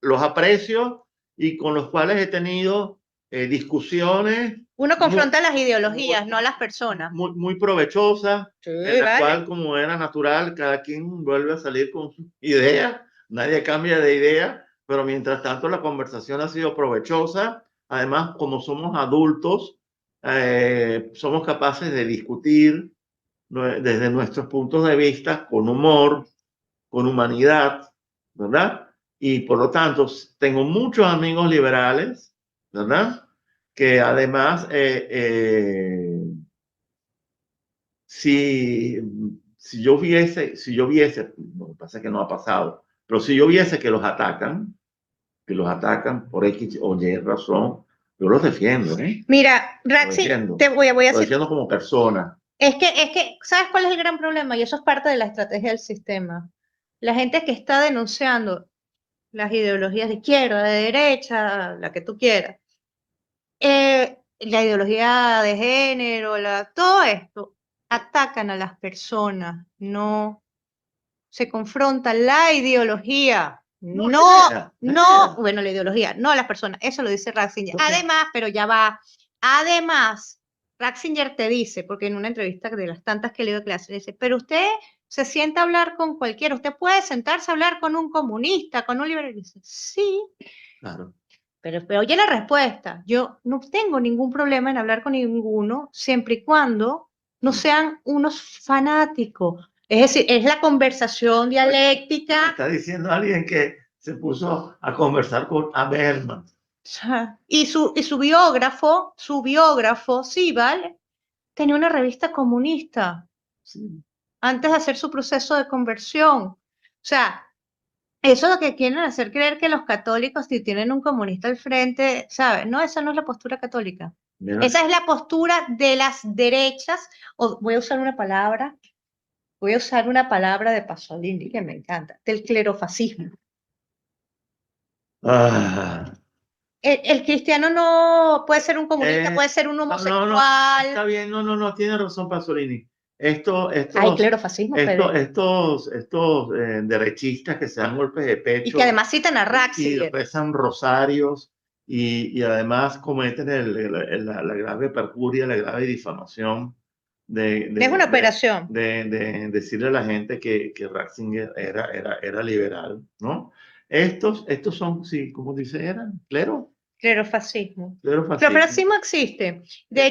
los aprecio y con los cuales he tenido discusiones uno muy, confronta las ideologías, no a las personas. muy provechosas, Sí, en la vale. cual, como era natural, cada quien vuelve a salir con su idea, nadie cambia de idea, pero mientras tanto la conversación ha sido provechosa. Además, como somos adultos, somos capaces de discutir desde nuestros puntos de vista con humor, con humanidad, ¿verdad? Y por lo tanto, tengo muchos amigos liberales, ¿verdad? Que además, si yo viese, lo que pasa es que no ha pasado, pero si yo viese que los atacan por X o Y razón, yo los defiendo, ¿eh? Mira, Los Raxi, defiendo. te voy a Los decir, defiendo como persona. ¿sabes cuál es el gran problema? Y eso es parte de la estrategia del sistema. La gente que está denunciando las ideologías de izquierda, de derecha, la que tú quieras, la ideología de género, todo esto, atacan a las personas, no se confronta la ideología, bueno, la ideología, no a las personas, eso lo dice Ratzinger. Además, pero ya va, además, Ratzinger te dice, porque en una entrevista de las tantas que he leído clase, dice, pero usted se sienta a hablar con cualquiera, usted puede sentarse a hablar con un comunista, con un liberal, dice, sí. Claro. Pero oye la respuesta, yo no tengo ningún problema en hablar con ninguno, siempre y cuando no sean unos fanáticos. Es decir, es la conversación dialéctica. Está diciendo alguien que se puso a conversar con Habermas. Y su biógrafo, sí, ¿vale? Tenía una revista comunista. O sí. antes de hacer su proceso de conversión. O sea, eso es lo que quieren hacer creer que los católicos, si tienen un comunista al frente, ¿sabes? No, esa no es la postura católica. Mira, Esa es la postura de las derechas, o voy a usar una palabra de Pasolini que me encanta, del clerofascismo. ah, El cristiano no puede ser un comunista, puede ser un no, está homosexual. bien, no, tiene razón Pasolini. Esto, Hay estos, clerofascismo, Fede. estos derechistas que se dan golpes de Y que pecho además citan a y Ratzinger. rezan rosarios y además cometen la grave perjuria, la grave difamación de, Es una de, de, operación, de decirle a la gente que Ratzinger era liberal, ¿no? Estos son, sí, ¿cómo dice? Eran clerofascismo. clerofascismo. Clerofascismo existe.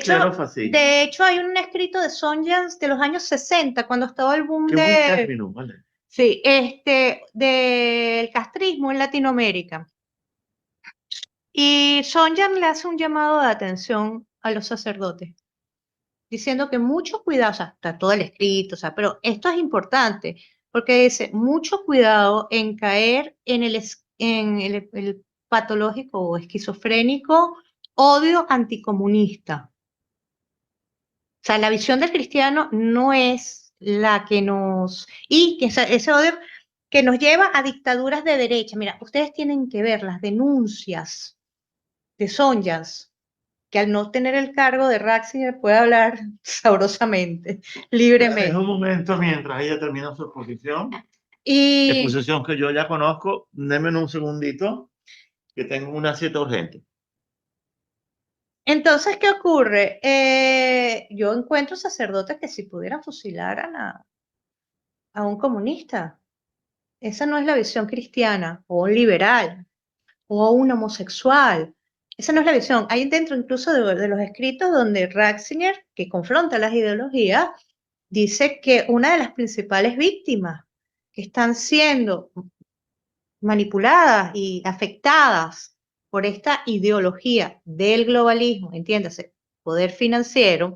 Clerofascismo. De hecho, hay un escrito de Sonjans de los años 60, cuando estaba el boom Qué buen de, término, ¿vale? sí, del castrismo en Latinoamérica. Y Sonjan le hace un llamado de atención a los sacerdotes, diciendo que mucho cuidado, o sea, está todo el escrito, o sea, pero esto es importante, porque dice, mucho cuidado en caer en el patológico o esquizofrénico odio anticomunista. O sea, la visión del cristiano no es la que y que ese odio que nos lleva a dictaduras de derecha. Mira, ustedes tienen que ver las denuncias de Sonjas, que al no tener el cargo de Ratzinger puede hablar sabrosamente, Es un libremente. momento mientras ella termina su Y exposición que yo ya conozco. Denme un segundito, que tengo una cita urgente. entonces, ¿qué ocurre? Yo encuentro sacerdotes que si pudieran fusilar a un comunista, esa no es la visión cristiana, o un liberal, o un homosexual. Esa no es la visión. Hay dentro incluso de los escritos donde Ratzinger, que confronta las ideologías, dice que una de las principales víctimas que están siendo manipuladas y afectadas por esta ideología del globalismo, entiéndase, poder financiero,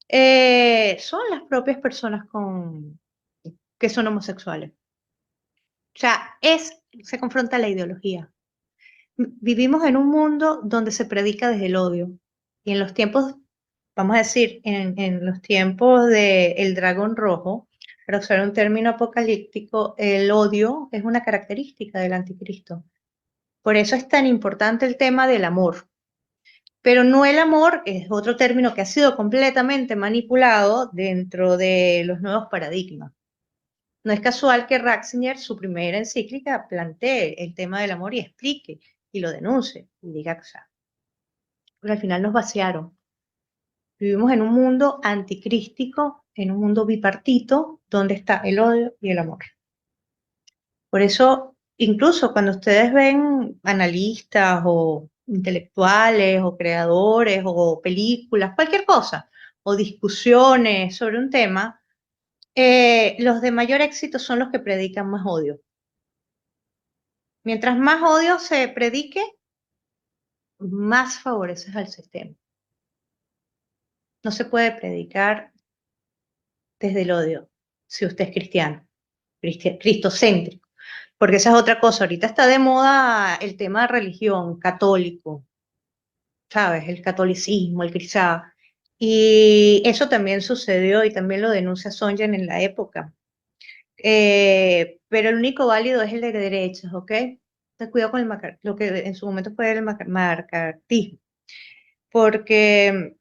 son las propias personas que son homosexuales. O sea, se confronta la ideología. Vivimos en un mundo donde se predica desde el odio. Y en los tiempos, vamos a decir, en los tiempos del dragón rojo, para usar un término apocalíptico, el odio es una característica del anticristo. Por eso es tan importante el tema del amor. Pero no el amor, es otro término que ha sido completamente manipulado dentro de los nuevos paradigmas. No es casual que Ratzinger, su primera encíclica, plantee el tema del amor y explique y lo denuncie y diga, o sea, porque al final nos vaciaron. Vivimos en un mundo anticrístico, en un mundo bipartito, donde está el odio y el amor. Por eso, incluso cuando ustedes ven analistas o intelectuales o creadores o películas, cualquier cosa, o discusiones sobre un tema, los de mayor éxito son los que predican más odio. Mientras más odio se predique, más favoreces al sistema. No se puede predicar desde el odio si usted es cristiano, cristocéntrico, porque esa es otra cosa. Ahorita está de moda el tema de religión, católico, ¿sabes? El catolicismo, el cristiano. Y eso también sucedió y también lo denuncia Sonjan en la época. Pero el único válido es el de derechas, ¿ok? Ten cuidado con lo que en su momento fue el macartismo, porque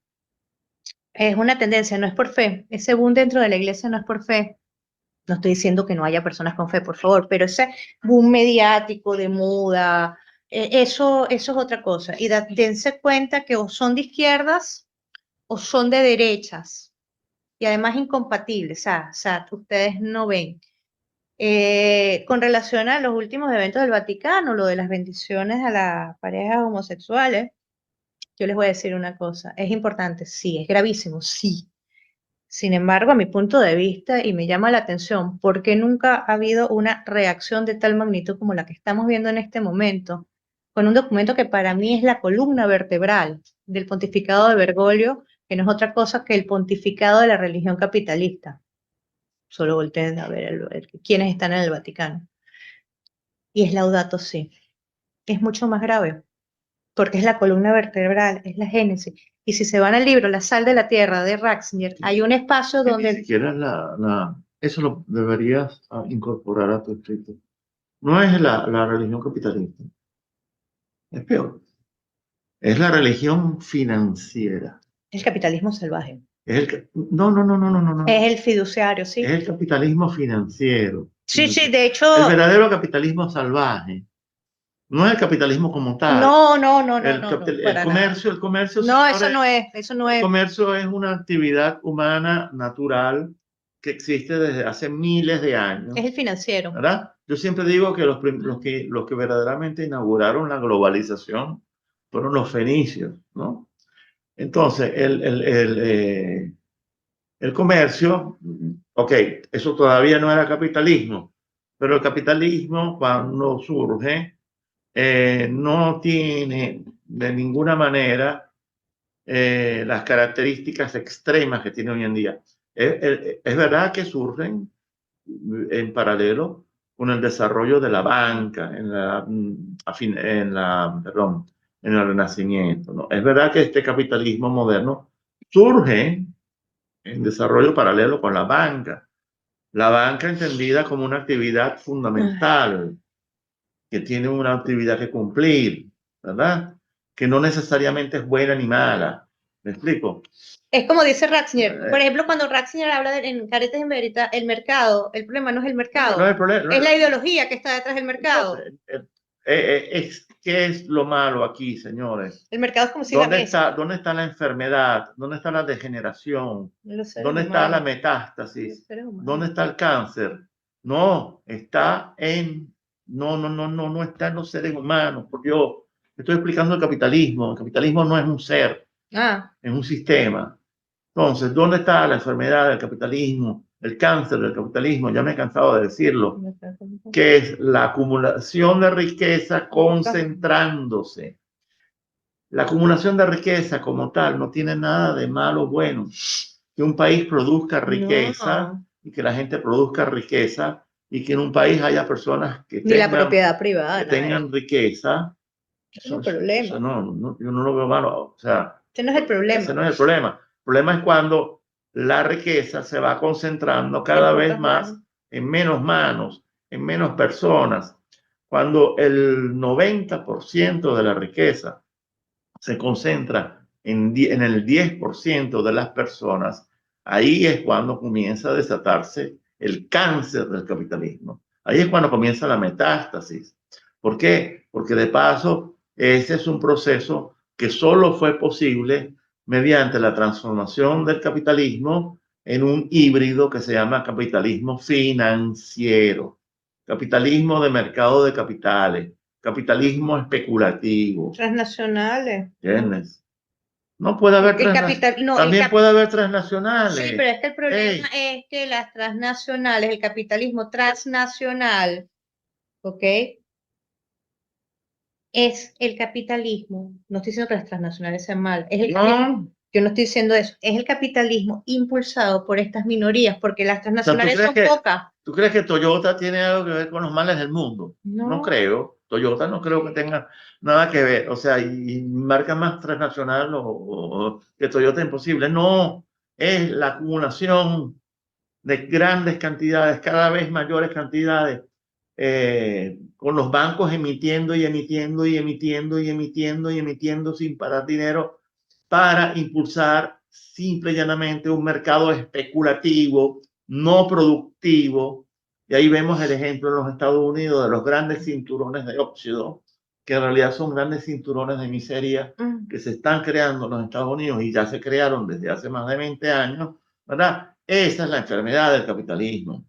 es una tendencia, no es por fe. Ese boom dentro de la iglesia no es por fe. No estoy diciendo que no haya personas con fe, por favor, pero ese boom mediático de moda, eso es otra cosa. Y dense cuenta que o son de izquierdas o son de derechas. Y además incompatibles. O sea, ustedes no ven. Con relación a los últimos eventos del Vaticano, lo de las bendiciones a las parejas homosexuales, yo les voy a decir una cosa. Es importante, sí, es gravísimo, sí. Sin embargo, a mi punto de vista, y me llama la atención, ¿por qué nunca ha habido una reacción de tal magnitud como la que estamos viendo en este momento, con un documento que para mí es la columna vertebral del pontificado de Bergoglio, que no es otra cosa que el pontificado de la religión capitalista. Solo volteen a ver quiénes están en el Vaticano. Y es Laudato Si. Es mucho más grave, porque es la columna vertebral, es la génesis. Y si se van al libro La sal de la tierra de Ratzinger, hay un espacio Ni donde siquiera eso lo deberías incorporar a tu escrito. No es la religión capitalista, es peor. Es la religión financiera. el capitalismo salvaje. No. Es el fiduciario, Es ¿sí? el capitalismo financiero. Sí, sí, de El hecho, verdadero capitalismo salvaje. No es el capitalismo como tal. no, El para nada. comercio, No, eso señores, no es, eso no el es. comercio es una actividad humana natural que existe desde hace miles de años, Es el financiero. ¿verdad? Yo siempre digo que los que verdaderamente inauguraron la globalización fueron los fenicios, ¿no? Entonces, el comercio, ok, eso todavía no era capitalismo, pero el capitalismo cuando surge no tiene de ninguna manera las características extremas que tiene hoy en día. Es verdad que surgen en paralelo con el desarrollo de la banca perdón, en el Renacimiento, ¿no? Es verdad que este capitalismo moderno surge en desarrollo paralelo con la banca entendida como una actividad fundamental, que tiene una actividad que cumplir, ¿verdad? Que no necesariamente es buena ni mala. ¿Me explico? Es como dice Ratzinger. Por Eh, ejemplo, cuando Ratzinger habla en Caretas en Verita, el mercado, el problema no es el no, mercado, no hay problema. es la ideología que está detrás del mercado. Entonces, ¿qué es lo malo aquí, señores? El mercado es como si la mesa, Dónde está la enfermedad? ¿Dónde está la degeneración? los seres ¿Dónde está la humanos, los metástasis? seres ¿Dónde humanos. está el cáncer? No, está en, no está en los seres humanos, porque yo estoy explicando el capitalismo. El capitalismo no es un ser, Ah, es un sistema. Entonces, ¿dónde está la enfermedad del capitalismo? El cáncer del capitalismo, ya me he cansado de decirlo, que es la acumulación de riqueza concentrándose. La acumulación de riqueza como tal no tiene nada de malo o bueno. Que un país produzca riqueza no, y que la gente produzca riqueza y que en un país haya personas ni la propiedad privada, que nada de tengan eso. riqueza, Ese es el problema. yo no lo veo malo. O sea, Ese no es el ese problema. no es el problema. El problema es cuando la riqueza se va concentrando En cada vez pocas manos. más en menos manos, en menos personas. Cuando el 90% de la riqueza se concentra en el 10% de las personas, ahí es cuando comienza a desatarse el cáncer del capitalismo. Ahí es cuando comienza la metástasis. ¿Por qué? Porque de paso, ese es un proceso que solo fue posible mediante la transformación del capitalismo en un híbrido que se llama capitalismo financiero, capitalismo de mercado de capitales, capitalismo especulativo. Transnacionales. ¿Entiendes? No puede haber El capital, no, también puede haber sí, pero transnacionales. es que el problema Ey, es que las transnacionales, el capitalismo transnacional, ¿ok? Es el capitalismo, no estoy diciendo que las transnacionales sean malas, no. yo no estoy diciendo eso, es el capitalismo impulsado por estas minorías, porque las O sea, transnacionales son pocas. tú crees que Toyota tiene algo que ver con los males del mundo? No No, creo. Toyota no creo que tenga nada que ver. O sea, y marca más transnacional que Toyota imposible. No, es la acumulación de grandes cantidades, cada vez mayores cantidades, con los bancos emitiendo y emitiendo y emitiendo y emitiendo y emitiendo sin parar dinero para impulsar simple y llanamente un mercado especulativo, no productivo. Y ahí vemos el ejemplo en los Estados Unidos de los grandes cinturones de óxido, que en realidad son grandes cinturones de miseria que se están creando en los Estados Unidos y ya se crearon desde hace más de 20 años, ¿verdad? Esa es la enfermedad del capitalismo.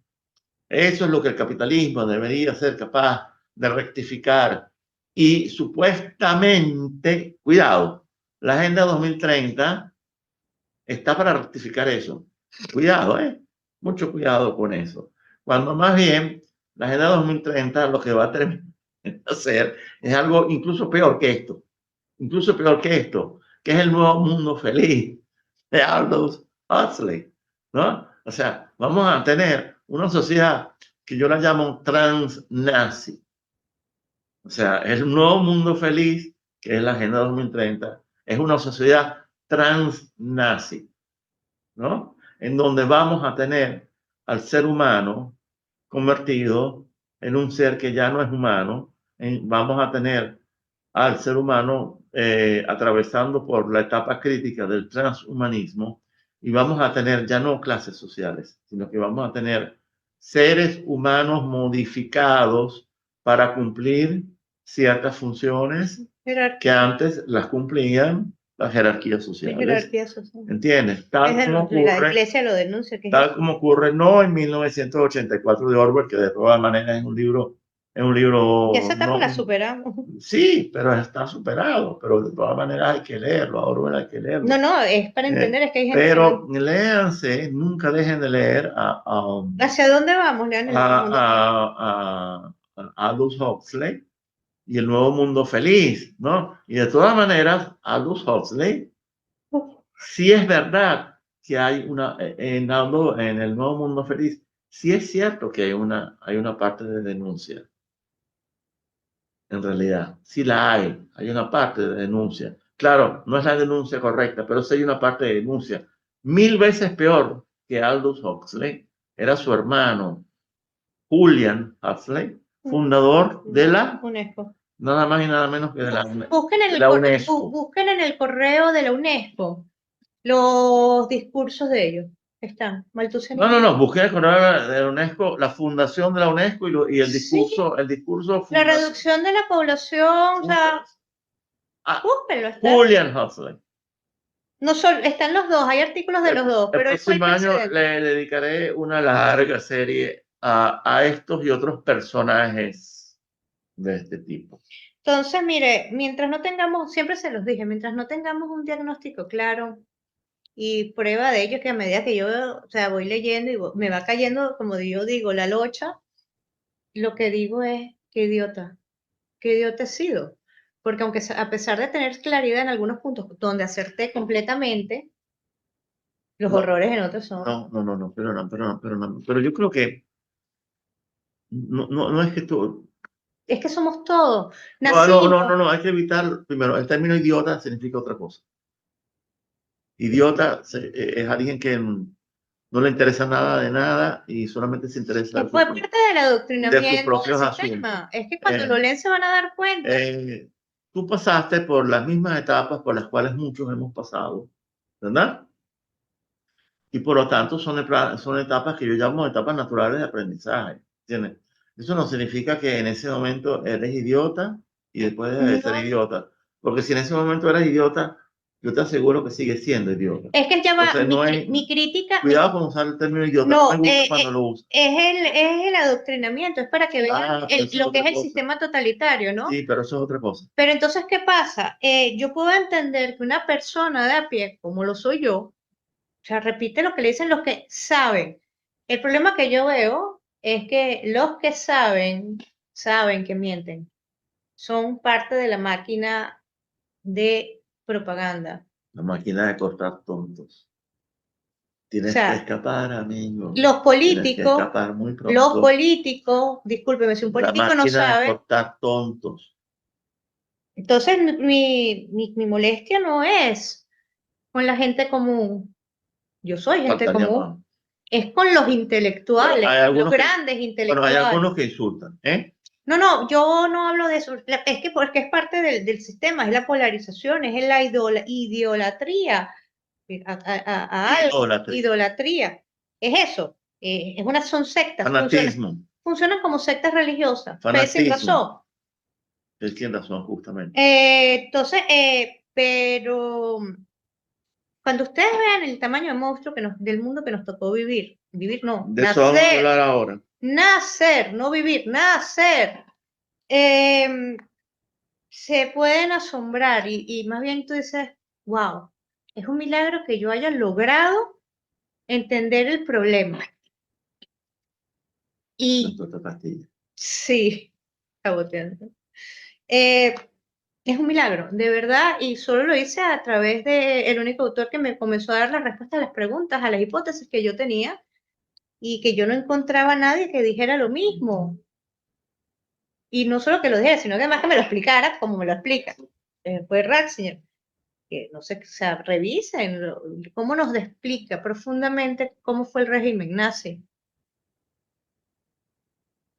Eso es lo que el capitalismo debería ser capaz de rectificar. Y supuestamente, cuidado, la Agenda 2030 está para rectificar eso. Cuidado, ¿eh? Mucho cuidado con eso. Cuando más bien la Agenda 2030 lo que va a terminar de hacer es algo incluso peor que esto. Incluso peor que esto, que es el nuevo mundo feliz. de Aldous Huxley, ¿no? O sea, vamos a tener una sociedad que yo la llamo transnazi. O sea, es un nuevo mundo feliz, que es la Agenda 2030, es una sociedad transnazi, ¿no? En donde vamos a tener al ser humano convertido en un ser que ya no es humano, vamos a tener al ser humano atravesando por la etapa crítica del transhumanismo y vamos a tener ya no clases sociales, sino que vamos a tener seres humanos modificados para cumplir ciertas funciones que Jerarquía, antes las cumplían las jerarquías de sociales. jerarquía social. ¿Entiendes? Tal Es como la ocurre, iglesia lo denuncia, que es tal eso. como ocurre no en 1984 de Orwell, que de todas maneras es un libro Ya esa etapa no, la superamos. sí, pero está superado, pero de todas maneras hay que leerlo, a Orwell hay que leerlo. No, no, es para entender, es que hay gente que Pero no. léanse, nunca dejen de leer ¿Hacia dónde vamos, Leonel? a Aldous Huxley y El Nuevo Mundo Feliz, ¿no? Y de todas maneras, Aldous Huxley, sí es verdad que hay en El Nuevo Mundo Feliz, sí es cierto que hay una parte de denuncia. En realidad, sí la hay una parte de denuncia. Claro, no es la denuncia correcta, pero sí hay una parte de denuncia. 1000 veces peor que Aldous Huxley era su hermano, Julian Huxley, fundador de la, UNESCO. nada más y nada menos que de la UNESCO. Busquen en el correo de la UNESCO los discursos de ellos. Están. No, busqué el correo de la UNESCO, la fundación de la UNESCO y el Sí, discurso la reducción de la población, o sea, búsquenlo, está. Julian Huxley. No están los dos, hay artículos de los dos, El pero eso hay próximo año precedentes. le dedicaré una larga serie a estos y otros personajes de este tipo. Entonces, mire, mientras no tengamos, siempre se los dije, mientras no tengamos un diagnóstico claro y prueba de ello, que a medida que yo, o sea, voy leyendo y me va cayendo, como yo digo, la locha, lo que digo es, qué idiota he sido. Porque aunque a pesar de tener claridad en algunos puntos donde acerté completamente, los horrores en otros son. Pero yo creo que no es que tú. Es que somos todos. Nacimos. No, hay que evitar, primero, el término idiota significa otra cosa. Idiota es alguien que no le interesa nada de nada y solamente se interesa Fue parte del de sus adoctrinamiento propios del asuntos. sistema. Es que cuando lo leen se van a dar cuenta. Tú pasaste por las mismas etapas por las cuales muchos hemos pasado, ¿verdad? Y por lo tanto son etapas que yo llamo etapas naturales de aprendizaje, ¿entiendes? Eso no significa que en ese momento eres idiota y después dejas de ser No. idiota, porque si en ese momento eres idiota, yo te aseguro que sigues siendo idiota. Es que ya va, Entonces, mi crítica. Cuidado con usar el término idiota, no me No, gusta cuando lo usas. es el adoctrinamiento, es para que vean Pero eso es lo que otra es el cosa. sistema totalitario, ¿no? Sí, pero eso es otra cosa. Pero entonces, ¿qué pasa? Yo puedo entender que una persona de a pie, como lo soy yo, o sea, repite lo que le dicen los que saben. El problema que yo veo es que los que saben que mienten. Son parte de la máquina de propaganda. La máquina de cortar tontos. O Tienes que sea, escapar, amigo. los Tienes que políticos, escapar muy pronto. discúlpeme, si un La político no máquina de sabe, cortar tontos. entonces mi molestia no es con la gente común. Yo soy gente Faltaría común. más. Es con los Bueno, intelectuales, los grandes hay intelectuales. algunos que insultan, ¿eh? No, yo no hablo de eso. Es que porque es parte del sistema, es la polarización, es la idolatría a algo, idolatría. Es eso. Son sectas, Fanatismo. funcionan como sectas religiosas, fe sin Fanatismo. razón. Es quien razón, justamente. Entonces, pero cuando ustedes vean el tamaño de monstruo del mundo que nos tocó vivir no, De eso vamos a hablar ahora. nacer, no vivir, nacer, se pueden asombrar y más bien tú dices, wow, es un milagro que yo haya logrado entender el problema. Y Pastilla. sí, saboteando. Es un milagro, de verdad, y solo lo hice a través de el único autor que me comenzó a dar la respuesta a las preguntas, a las hipótesis que yo tenía, y que yo no encontraba a nadie que dijera lo mismo. Y no solo que lo dijera, sino que además que me lo explicara como me lo explica. Fue Ratzinger, que no sé, o sea, revisen cómo nos explica profundamente cómo fue el régimen nazi,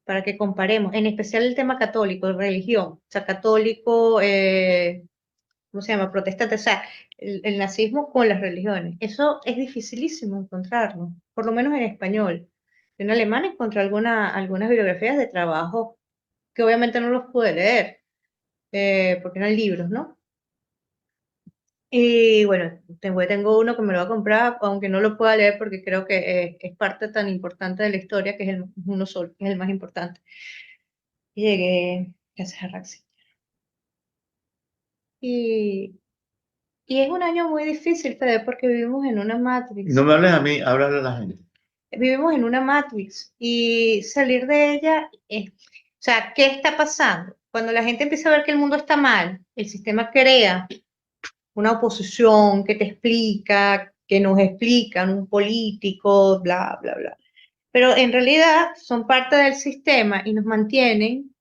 para que comparemos, en especial el tema católico, religión, o sea, católico, ¿cómo se llama? Protestante, o sea, el nazismo con las religiones. Eso es dificilísimo encontrarlo, por lo menos en español. En alemán encontré algunas bibliografías de trabajo que obviamente no los pude leer, porque eran libros, ¿no? Y bueno, tengo uno que me lo voy a comprar, aunque no lo pueda leer porque creo que es parte tan importante de la historia que es uno solo, que es el más importante. Y llegué gracias a Raxi. Y, y es un año muy difícil, Fede, porque vivimos en una No Matrix. me hables a mí, háblale a la gente. Vivimos en una Matrix y salir de ella es, o sea, ¿qué está pasando? Cuando la gente empieza a ver que el mundo está mal, el sistema crea una oposición que te explica, que nos explican, un político, bla, bla, bla. Pero en realidad son parte del sistema y nos mantienen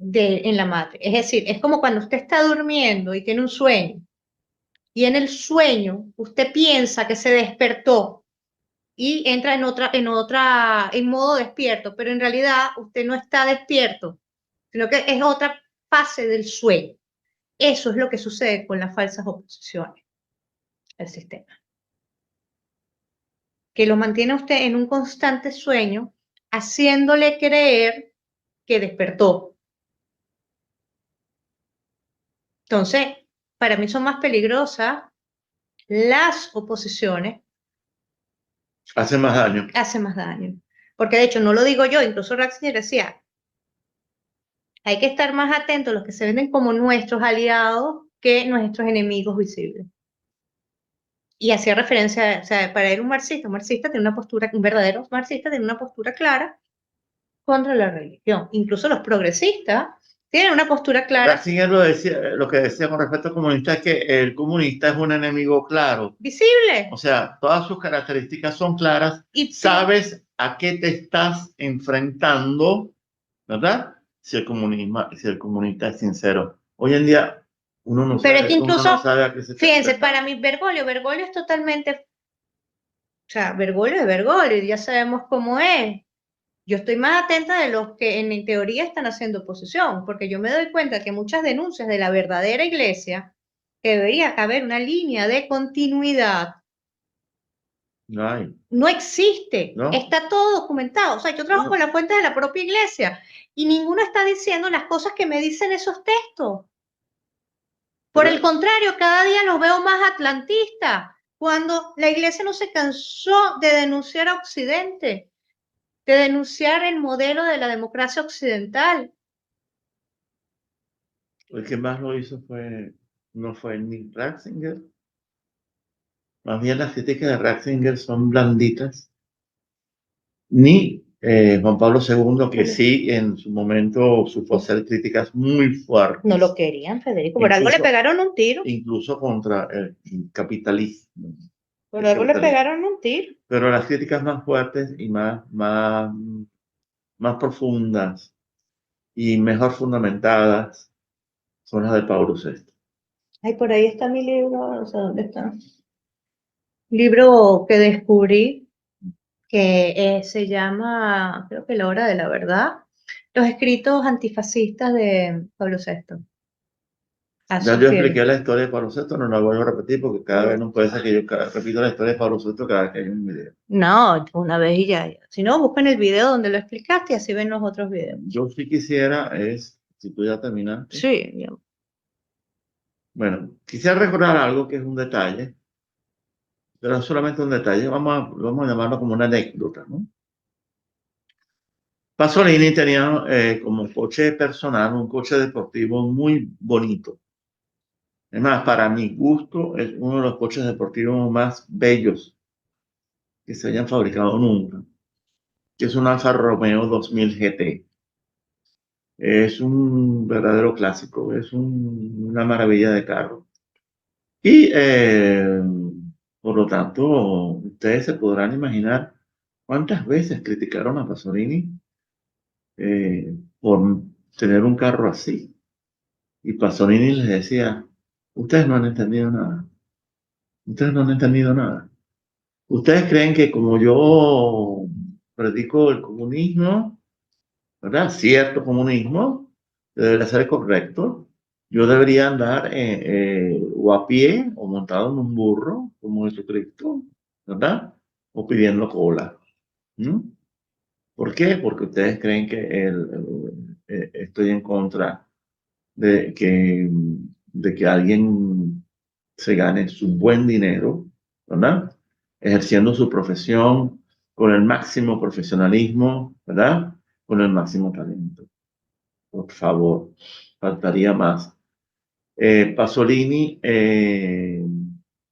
en la matriz. Es decir, es como cuando usted está durmiendo y tiene un sueño, y en el sueño usted piensa que se despertó y entra en modo despierto, pero en realidad usted no está despierto, sino que es otra fase del sueño. Eso es lo que sucede con las falsas oposiciones al sistema, que lo mantiene a usted en un constante sueño, haciéndole creer que despertó. Entonces, para mí son más peligrosas las oposiciones, Hace más daño. hace más daño. Porque de hecho, no lo digo yo, incluso Ratzinger decía, hay que estar más atentos a los que se venden como nuestros aliados que nuestros enemigos visibles. Y hacía referencia, o sea, para él un marxista tiene una postura, un verdadero marxista tiene una postura clara contra la religión. Incluso los progresistas tienen una postura clara, Ratzinger lo que decía con respecto al comunista es que el comunista es un enemigo claro. visible. O sea, todas sus características son claras. Y Sabes a qué te estás enfrentando, ¿verdad? Si el comunista es sincero. Hoy en día pero es que uno incluso, no sabe a qué se está fíjense, enfrentando. para mí Bergoglio es totalmente, o sea, Bergoglio es Bergoglio, ya sabemos cómo es. Yo estoy más atenta de los que en teoría están haciendo oposición, porque yo me doy cuenta que muchas denuncias de la verdadera iglesia, que debería haber una línea de continuidad, No hay, no existe, ¿no? está todo documentado. O sea, yo trabajo No. con las fuentes de la propia iglesia y ninguno está diciendo las cosas que me dicen esos textos. Por el Pero, contrario, cada día los veo más atlantistas, cuando la iglesia no se cansó de denunciar a Occidente, de denunciar el modelo de la democracia occidental. el que más lo hizo no fue ni Ratzinger. Más bien las críticas de Ratzinger son blanditas. Ni Juan Pablo II, que sí en su momento supo hacer críticas muy No lo fuertes, querían, Federico. Por algo le incluso, pegaron un tiro. incluso contra el capitalismo. Por El algo le capitalismo. pegaron un tiro. Pero las críticas más fuertes y más profundas y mejor fundamentadas son las de Pablo VI. Ay, por ahí está mi libro, no sé dónde está. Libro que descubrí que se llama, creo que La Hora de la Verdad, los escritos antifascistas de Pablo VI. Ya yo Sofiel. expliqué la historia de Pablo VI, no la vuelvo a repetir porque cada vez no puede ser que yo repito la historia de Pablo VI cada vez que hay un video. No, una vez y ya. Si no, busquen el video donde lo explicaste y así ven los otros videos. Yo sí quisiera si tú ya terminaste, Sí, ya. bueno, quisiera recordar algo que es un detalle, pero es solamente un detalle, vamos a llamarlo como una anécdota, ¿no? Pasolini tenía como coche personal un coche deportivo muy bonito. Es más, para mi gusto, es uno de los coches deportivos más bellos que se hayan fabricado nunca, que es un Alfa Romeo 2000 GT. Es un verdadero clásico, es una maravilla de carro. Y por lo tanto, ustedes se podrán imaginar cuántas veces criticaron a Pasolini por tener un carro así. Y Pasolini les decía, ustedes no han entendido nada, ustedes no han entendido nada. Ustedes creen que como yo predico el comunismo, ¿verdad? Cierto comunismo, debería ser correcto. Yo debería andar o a pie o montado en un burro, como Jesucristo, ¿verdad? O pidiendo cola. ¿Mm? ¿Por qué? Porque ustedes creen que estoy en contra de que alguien se gane su buen dinero, ¿verdad? Ejerciendo su profesión con el máximo profesionalismo, ¿verdad? Con el máximo talento. Por favor, faltaría más. Pasolini,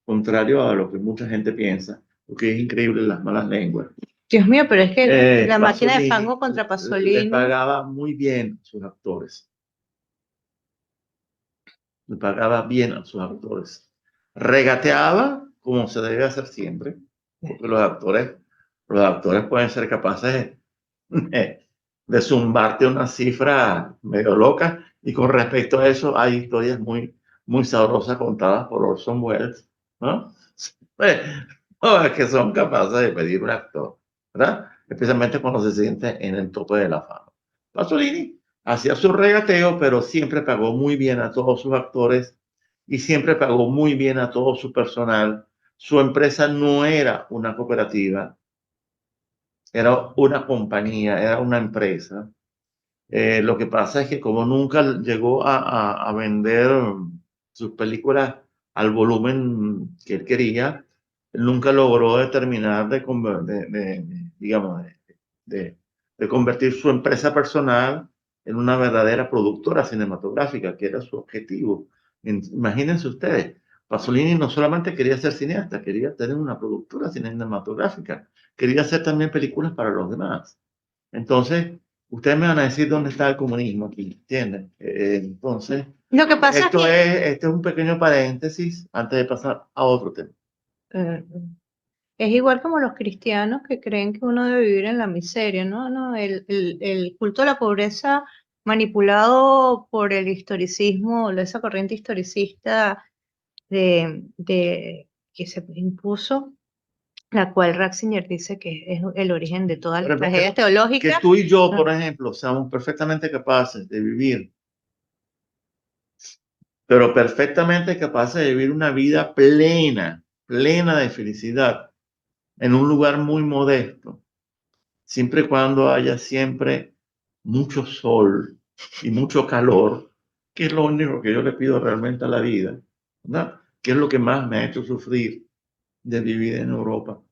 contrario a lo que mucha gente piensa, porque es increíble las malas lenguas. Dios mío, pero es que la máquina de Pasolini fango contra le Pasolini. pagaba muy bien a sus actores. Le pagaba bien a sus actores. Regateaba como se debe hacer siempre, porque los actores pueden ser capaces de zumbarte una cifra medio loca, y con respecto a eso hay historias muy, muy sabrosas contadas por Orson Welles, ¿no? Eh, no, es que son capaces de pedir un actor, ¿verdad? Especialmente cuando se siente en el tope de la fama. Pasolini hacía su regateo, pero siempre pagó muy bien a todos sus actores y siempre pagó muy bien a todo su personal. Su empresa no era una cooperativa, era una compañía, era una empresa. Lo que pasa es que como nunca llegó a vender sus películas al volumen que él quería, él nunca logró determinar digamos, de- de convertir su empresa personal en una verdadera productora cinematográfica, que era su objetivo. Imagínense ustedes, Pasolini no solamente quería ser cineasta, quería tener una productora cinematográfica, quería hacer también películas para los demás. Entonces, ustedes me van a decir dónde está el comunismo aquí, ¿entienden? Entonces, Lo que pasa es que este es un pequeño paréntesis antes de pasar a otro tema. eh, es igual como los cristianos que creen que uno debe vivir en la miseria, ¿no? No, el culto a la pobreza manipulado por el historicismo, esa corriente historicista que se impuso, la cual Ratzinger dice que es el origen de todas Por las ejemplo, tragedias que teológicas. tú y yo, por ¿No? ejemplo, seamos perfectamente capaces de vivir, pero perfectamente capaces de vivir una vida plena, plena de felicidad, en un lugar muy modesto, siempre y cuando haya siempre mucho sol y mucho calor, que es lo único que yo le pido realmente a la vida, ¿verdad? Que es lo que más me ha hecho sufrir de vivir en Europa.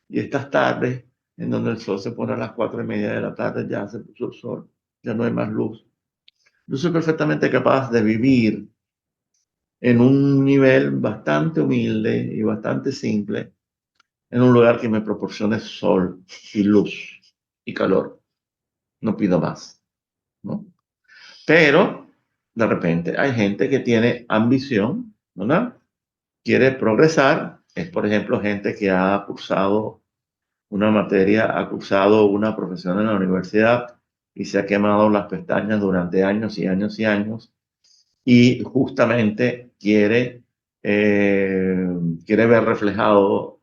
Y estas tardes, en donde el sol se pone a las 4:30 de la tarde, ya se puso el sol, ya no hay más luz. Yo soy perfectamente capaz de vivir en un nivel bastante humilde y bastante simple, en un lugar que me proporcione sol y luz y calor. No pido más, ¿no? Pero de repente hay gente que tiene ambición, ¿verdad? Quiere progresar. Es, por ejemplo, gente que ha cursado una materia, ha cursado una profesión en la universidad y se ha quemado las pestañas durante años y años y años, y justamente quiere ver reflejado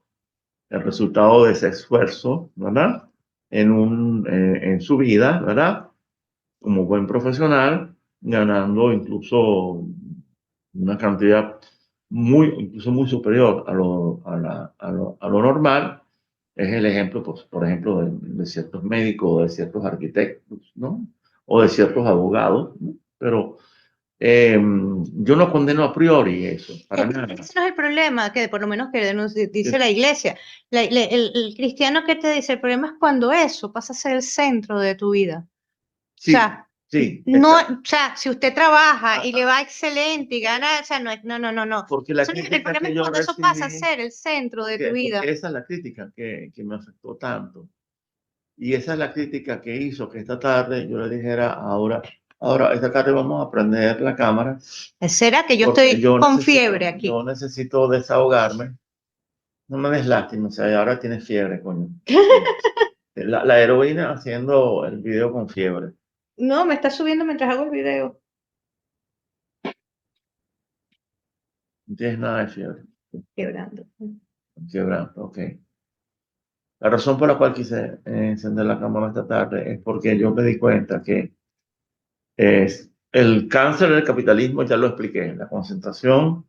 el resultado de ese esfuerzo, ¿verdad? En su vida, ¿verdad? Como buen profesional, ganando incluso una cantidad incluso muy superior a lo normal. Es el ejemplo, pues, por ejemplo, de ciertos médicos, o de ciertos arquitectos, ¿no? O de ciertos abogados, ¿no? Pero yo no condeno a priori eso, para nada. Ese no es el problema, que por lo menos que nos dice la iglesia. El cristiano que te dice, el problema es cuando eso pasa a ser el centro de tu vida. O Sí, sea, sí, no, o sea, si usted trabaja y le va excelente y eh, gana, o sea, no. porque la El crítica problema que es yo cuando eso pasa a recibí, ser el centro de tu porque vida. esa es la crítica que me afectó tanto. Y esa es la crítica que hizo que esta tarde yo le dijera ahora Ahora, esta tarde vamos a prender la cámara ¿Será que yo porque estoy con fiebre aquí? yo necesito desahogarme. No me des lástima, o sea, ahora tienes fiebre, coño. La heroína haciendo el video con fiebre. No, me está subiendo mientras hago el video. No tienes nada de fiebre. Quebrando. Fiebre, ok. La razón por la cual quise encender la cámara esta tarde es porque yo me di cuenta que el cáncer del capitalismo, ya lo expliqué, la concentración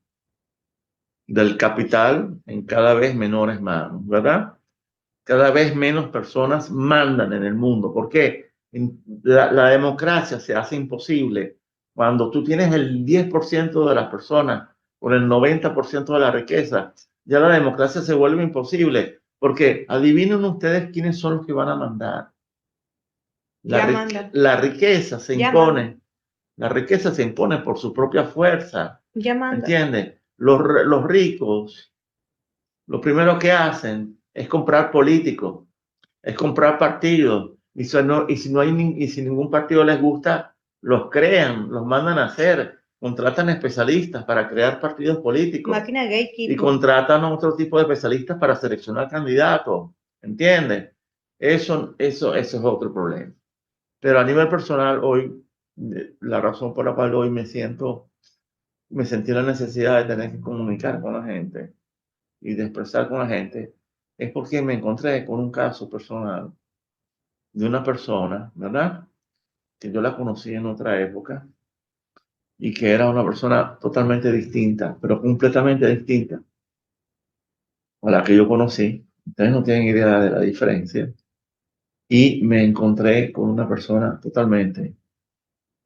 del capital en cada vez menores manos, ¿verdad? Cada vez menos personas mandan en el mundo. ¿Por qué? La democracia se hace imposible cuando tú tienes el 10% de las personas con el 90% de la riqueza. Ya la democracia se vuelve imposible. Porque adivinen ustedes quiénes son los que van a mandar. Ya manda. La riqueza se Ya impone. manda. La riqueza se impone por su propia fuerza. Ya manda. ¿Entiendes? Los ricos, lo primero que hacen es comprar políticos, es comprar partidos. Y si ningún partido les gusta, los crean, los mandan a hacer, contratan especialistas para crear partidos políticos Máquina y gatekeeper. contratan a otro tipo de especialistas para seleccionar candidatos. ¿Entiendes? Eso es otro problema. Pero a nivel personal, hoy, la razón por la cual hoy me sentí la necesidad de tener que comunicar con la gente y de expresar con la gente, es porque me encontré con un caso personal de una persona, ¿verdad? Que yo la conocí en otra época y que era una persona totalmente distinta, pero completamente distinta a la que yo conocí. Ustedes no tienen idea de la diferencia. Y me encontré con una persona totalmente,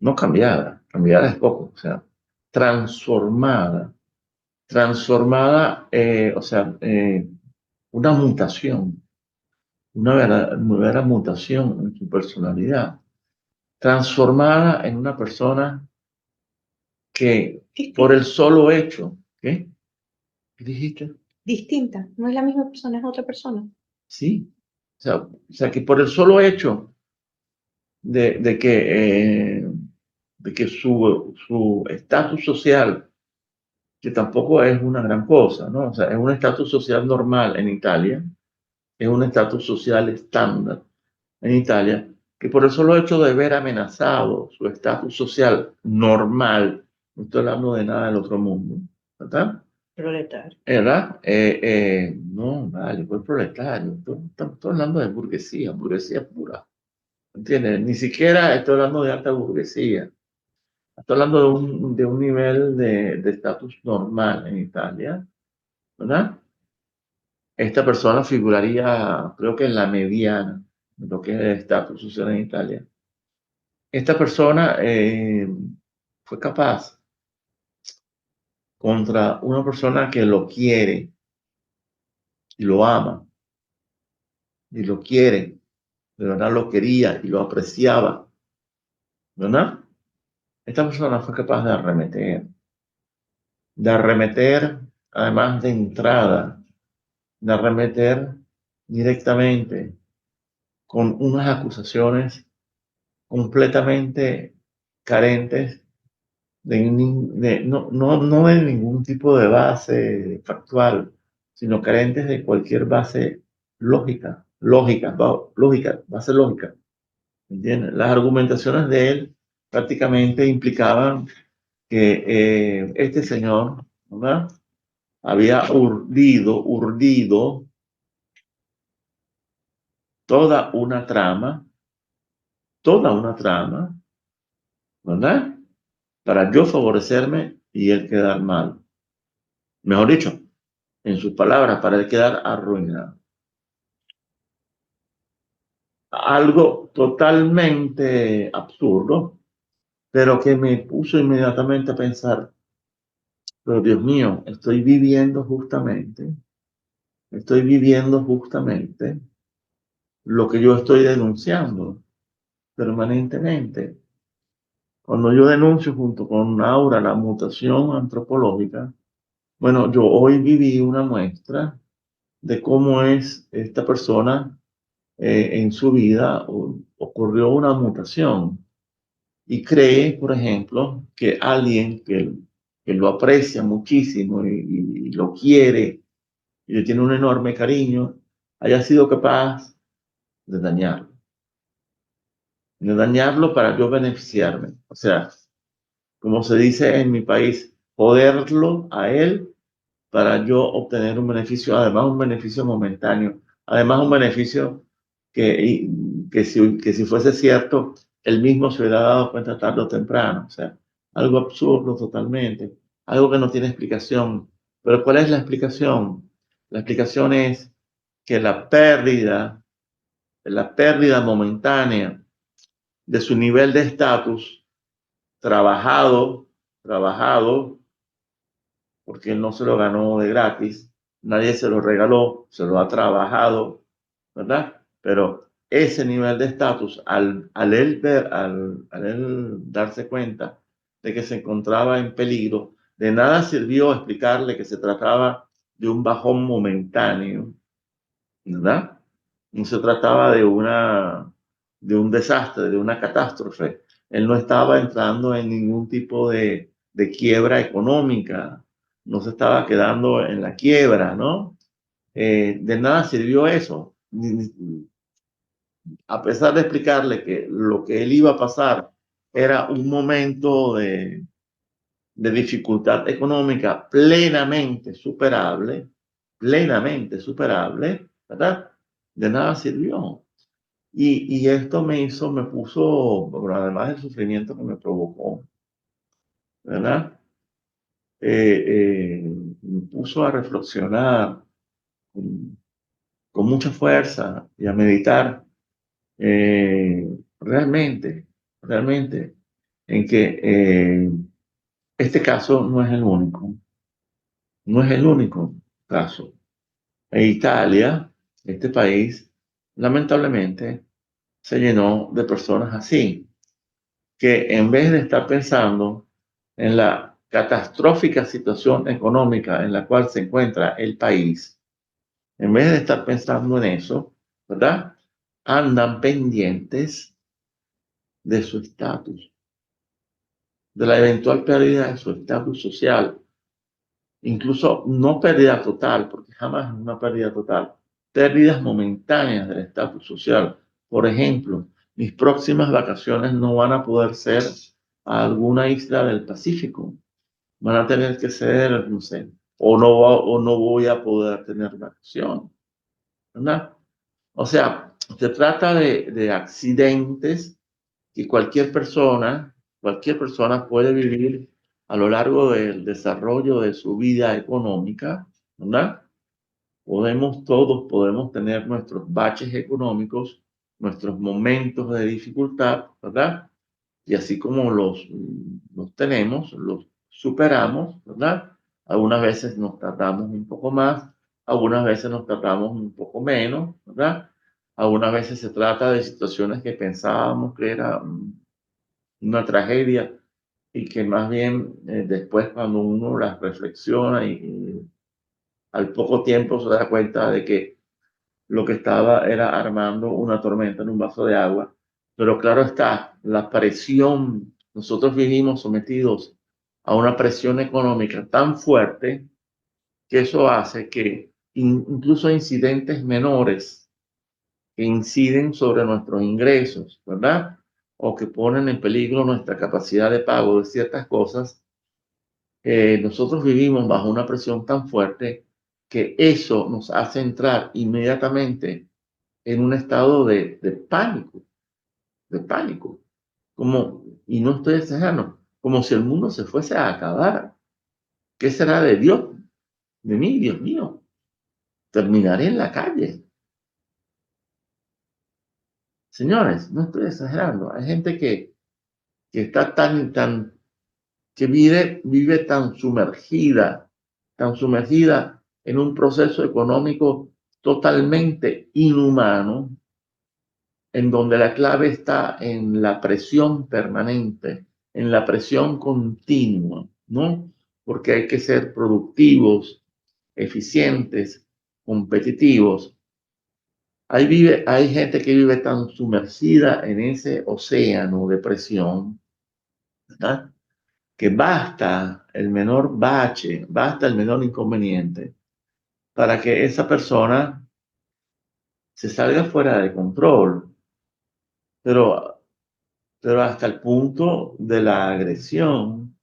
no cambiada, cambiada es poco, o sea, transformada, o sea, una mutación, una verdadera mutación en su personalidad, transformada en una persona que por el solo hecho, ¿qué? ¿Qué dijiste? Distinta. No es la misma persona, es otra persona. Sí. O sea, que por el solo hecho de, de que, eh, de que su estatus social, que tampoco es una gran cosa, ¿no? O sea, es un estatus social normal en Italia, es un estatus social estándar en Italia, que por el solo hecho de ver amenazado su estatus social normal, no estoy hablando de nada del otro mundo, ¿verdad? Proletario. ¿Verdad? No, vale, fue proletario. Estoy hablando de burguesía, burguesía pura. ¿Entiendes? Ni siquiera estoy hablando de alta burguesía. Estoy hablando de un nivel de estatus normal en Italia, ¿verdad? Esta persona figuraría, creo que en la mediana de lo que es el estatus social en Italia. Esta persona fue capaz contra una persona que lo quiere y lo ama y lo quiere, de verdad lo quería y lo apreciaba, ¿verdad? Esta persona fue capaz de arremeter, además de entrada, de arremeter directamente con unas acusaciones completamente carentes no de ningún tipo de base factual, sino carentes de cualquier base base lógica. ¿Entiendes? Las argumentaciones de él prácticamente implicaban que este señor, ¿verdad? Había urdido toda una trama, ¿verdad? Para yo favorecerme y él quedar mal. Mejor dicho, en sus palabras, para él quedar arruinado. Algo totalmente absurdo, pero que me puso inmediatamente a pensar, pero Dios mío, estoy viviendo justamente lo que yo estoy denunciando permanentemente. Cuando yo denuncio junto con Aura la mutación antropológica, bueno, yo hoy viví una muestra de cómo es esta persona en su vida, ocurrió una mutación y cree, por ejemplo, que alguien que lo aprecia muchísimo y lo quiere y le tiene un enorme cariño, haya sido capaz de dañarlo. De dañarlo para yo beneficiarme. O sea, como se dice en mi país, joderlo a él para yo obtener un beneficio, además un beneficio momentáneo, además un beneficio que si fuese cierto, él mismo se hubiera dado cuenta tarde o temprano. O sea, algo absurdo totalmente, algo que no tiene explicación. Pero ¿cuál es la explicación? La explicación es que la pérdida momentánea de su nivel de estatus, trabajado, trabajado, porque él no se lo ganó de gratis, nadie se lo regaló, se lo ha trabajado, ¿verdad? Pero ese nivel de estatus, al él darse cuenta de que se encontraba en peligro, de nada sirvió explicarle que se trataba de un bajón momentáneo, ¿verdad? No se trataba de un desastre, de una catástrofe. Él no estaba entrando en ningún tipo de quiebra económica, no se estaba quedando en la quiebra, ¿no? De nada sirvió eso. A pesar de explicarle que lo que él iba a pasar era un momento de dificultad económica plenamente superable, ¿verdad? De nada sirvió. Y esto me puso, bueno, además del sufrimiento que me provocó, ¿verdad? Me puso a reflexionar con, con mucha fuerza y a meditar realmente, realmente, en que este caso no es el único, no es el único caso. En Italia, este país, lamentablemente, se llenó de personas así, que en vez de estar pensando en la catastrófica situación económica en la cual se encuentra el país, en vez de estar pensando en eso, ¿verdad? Andan pendientes de su estatus, de la eventual pérdida de su estatus social, incluso no pérdida total, porque jamás es una pérdida total, pérdidas momentáneas del estatus social. Por ejemplo, mis próximas vacaciones no van a poder ser a alguna isla del Pacífico, van a tener que ser, no sé, o no voy a poder tener vacaciones, ¿verdad? O sea, se trata de accidentes que cualquier persona puede vivir a lo largo del desarrollo de su vida económica, ¿verdad? Todos podemos tener nuestros baches económicos, nuestros momentos de dificultad, ¿verdad? Y así como los tenemos, los superamos, ¿verdad? Algunas veces nos tardamos un poco más, algunas veces nos tardamos un poco menos, ¿verdad? Algunas veces se trata de situaciones que pensábamos que era una tragedia y que más bien después cuando uno las reflexiona y al poco tiempo se da cuenta de que lo que estaba era armando una tormenta en un vaso de agua. Pero claro está, la presión, nosotros vivimos sometidos a una presión económica tan fuerte que eso hace que incluso incidentes menores que inciden sobre nuestros ingresos, ¿verdad? O que ponen en peligro nuestra capacidad de pago de ciertas cosas, nosotros vivimos bajo una presión tan fuerte que eso nos hace entrar inmediatamente en un estado de pánico, como, y no estoy exagerando, como si el mundo se fuese a acabar. ¿Qué será de Dios? De mí, Dios mío, terminaré en la calle. Señores, no estoy exagerando. Hay gente que está que vive tan sumergida en un proceso económico totalmente inhumano, en donde la clave está en la presión permanente, en la presión continua, ¿no? Porque hay que ser productivos, eficientes, competitivos. Hay gente que vive tan sumergida en ese océano de presión ¿verdad? Que basta el menor bache, basta el menor inconveniente para que esa persona se salga fuera de control, pero, pero hasta el punto de la agresión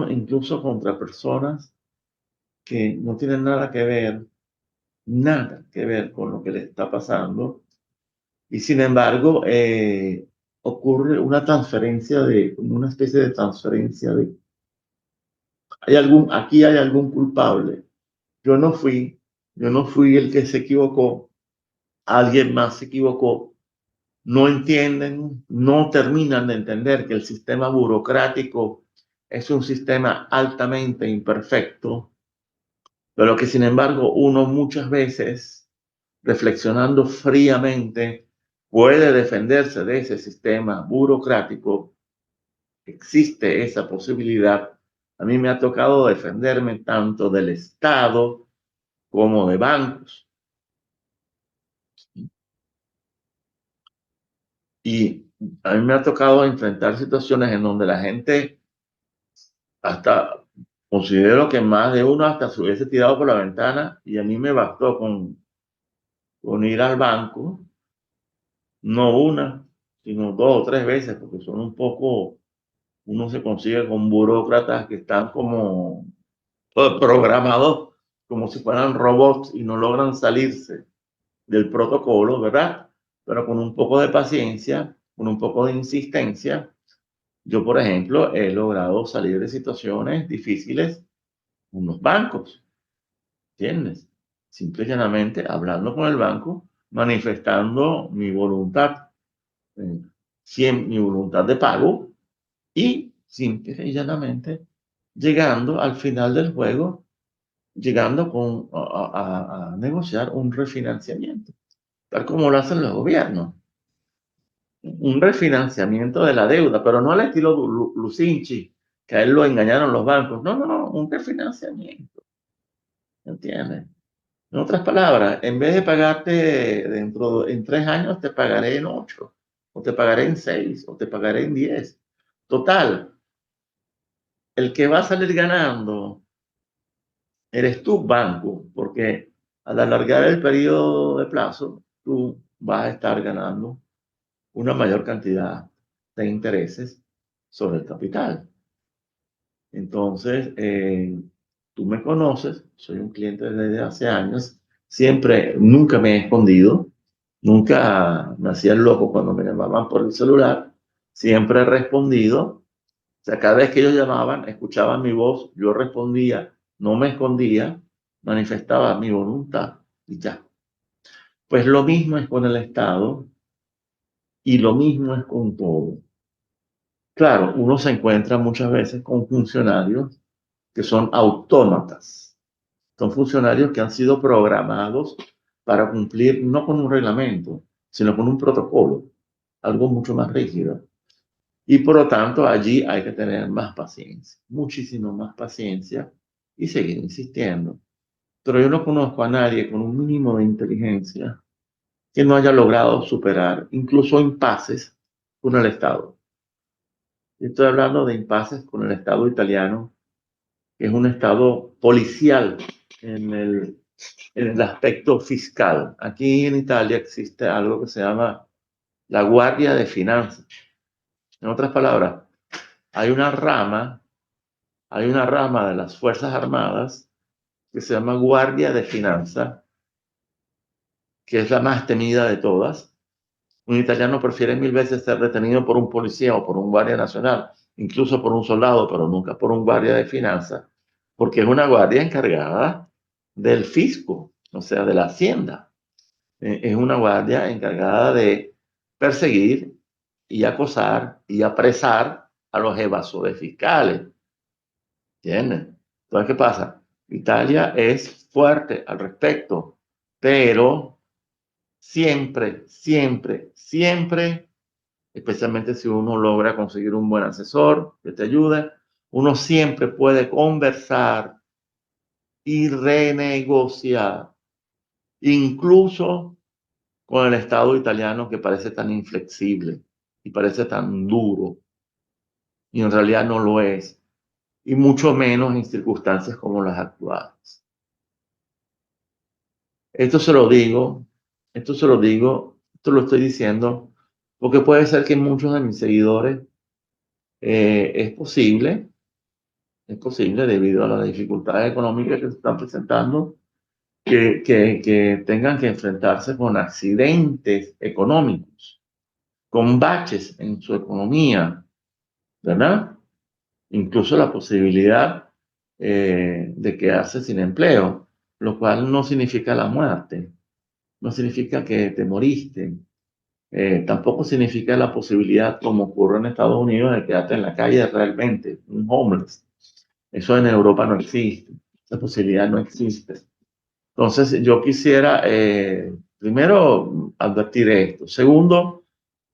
incluso contra personas que no tienen nada que ver con lo que le está pasando. Y sin embargo, ocurre una una especie de transferencia de, aquí hay algún culpable. Yo no fui, yo no fui el que se equivocó, alguien más se equivocó. No entienden, no terminan de entender que el sistema burocrático es un sistema altamente imperfecto, pero que sin embargo uno muchas veces, reflexionando fríamente, puede defenderse de ese sistema burocrático. Existe esa posibilidad. A mí me ha tocado defenderme tanto del Estado como de bancos. Y a mí me ha tocado enfrentar situaciones en donde la gente, hasta considero que más de uno hasta se hubiese tirado por la ventana, y a mí me bastó con ir al banco, no una, sino dos o tres veces, porque son un poco, uno se consigue con burócratas que están como programados como si fueran robots y no logran salirse del protocolo, ¿verdad? Pero con un poco de paciencia, con un poco de insistencia. Yo, por ejemplo, he logrado salir de situaciones difíciles con los bancos, ¿entiendes? Simple y llanamente hablando con el banco, manifestando mi voluntad, mi voluntad de pago, y simple y llanamente llegando al final del juego, llegando a negociar un refinanciamiento, tal como lo hacen los gobiernos. Un refinanciamiento de la deuda, pero no al estilo Lucinchi, que a él lo engañaron los bancos. No, no, no, un refinanciamiento. ¿Entiendes? En otras palabras, en vez de pagarte en 3 años, te pagaré en 8, o te pagaré en 6, o te pagaré en 10. Total, el que va a salir ganando eres tú, banco, porque al alargar el periodo de plazo, tú vas a estar ganando una mayor cantidad de intereses sobre el capital. Entonces, tú me conoces, soy un cliente desde hace años, siempre, nunca me he escondido, nunca me hacía el loco cuando me llamaban por el celular, siempre he respondido. O sea, cada vez que ellos llamaban, escuchaban mi voz, yo respondía, no me escondía, manifestaba mi voluntad y ya. Pues lo mismo es con el Estado y lo mismo es con todo. Claro, uno se encuentra muchas veces con funcionarios que son autómatas. Son funcionarios que han sido programados para cumplir no con un reglamento, sino con un protocolo, algo mucho más rígido. Y por lo tanto, allí hay que tener más paciencia, muchísimo más paciencia, y seguir insistiendo. Pero yo no conozco a nadie con un mínimo de inteligencia que no haya logrado superar incluso impases con el Estado. Estoy hablando de impases con el Estado italiano, que es un Estado policial en el aspecto fiscal. Aquí en Italia existe algo que se llama la Guardia de Finanzas. En otras palabras, hay una rama, hay una rama de las Fuerzas Armadas que se llama Guardia de Finanzas, que es la más temida de todas. Un italiano prefiere mil veces ser detenido por un policía o por un guardia nacional, incluso por un soldado, pero nunca por un guardia de finanzas, porque es una guardia encargada del fisco, o sea, de la hacienda. Es una guardia encargada de perseguir y acosar y apresar a los evasores fiscales. ¿Entiendes? Entonces, ¿qué pasa? Italia es fuerte al respecto, pero siempre, siempre, siempre, especialmente si uno logra conseguir un buen asesor que te ayude, uno siempre puede conversar y renegociar, incluso con el Estado italiano que parece tan inflexible. y parece tan duro, y en realidad no lo es, y mucho menos en circunstancias como las actuales. Esto se lo digo, esto lo estoy diciendo porque puede ser que muchos de mis seguidores es posible debido a las dificultades económicas que se están presentando, que tengan que enfrentarse con accidentes económicos, con baches en su economía, ¿verdad? Incluso la posibilidad de quedarse sin empleo, lo cual no significa la muerte, no significa que te moriste, tampoco significa la posibilidad, como ocurre en Estados Unidos, de quedarte en la calle realmente, un homeless. Eso en Europa no existe, esa posibilidad no existe. Entonces, yo quisiera, primero, advertir esto. Segundo,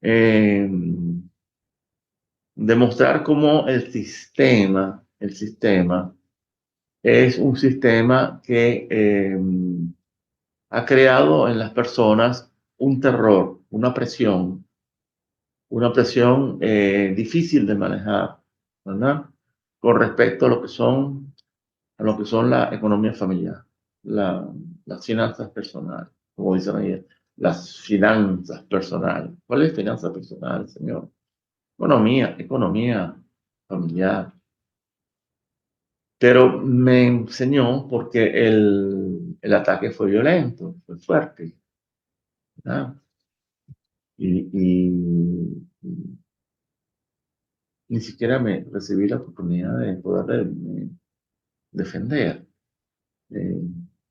eh, demostrar cómo el sistema es un sistema que ha creado en las personas un terror, una presión difícil de manejar, ¿verdad? Con respecto a lo que son la economía familiar, la- las finanzas personales, como dicen ahí, las finanzas personales. ¿Cuáles finanzas personales, señor? Economía familiar. Pero me enseñó porque el ataque fue violento, fue fuerte, ¿verdad? Y ni siquiera me recibí la oportunidad de poder defender eh,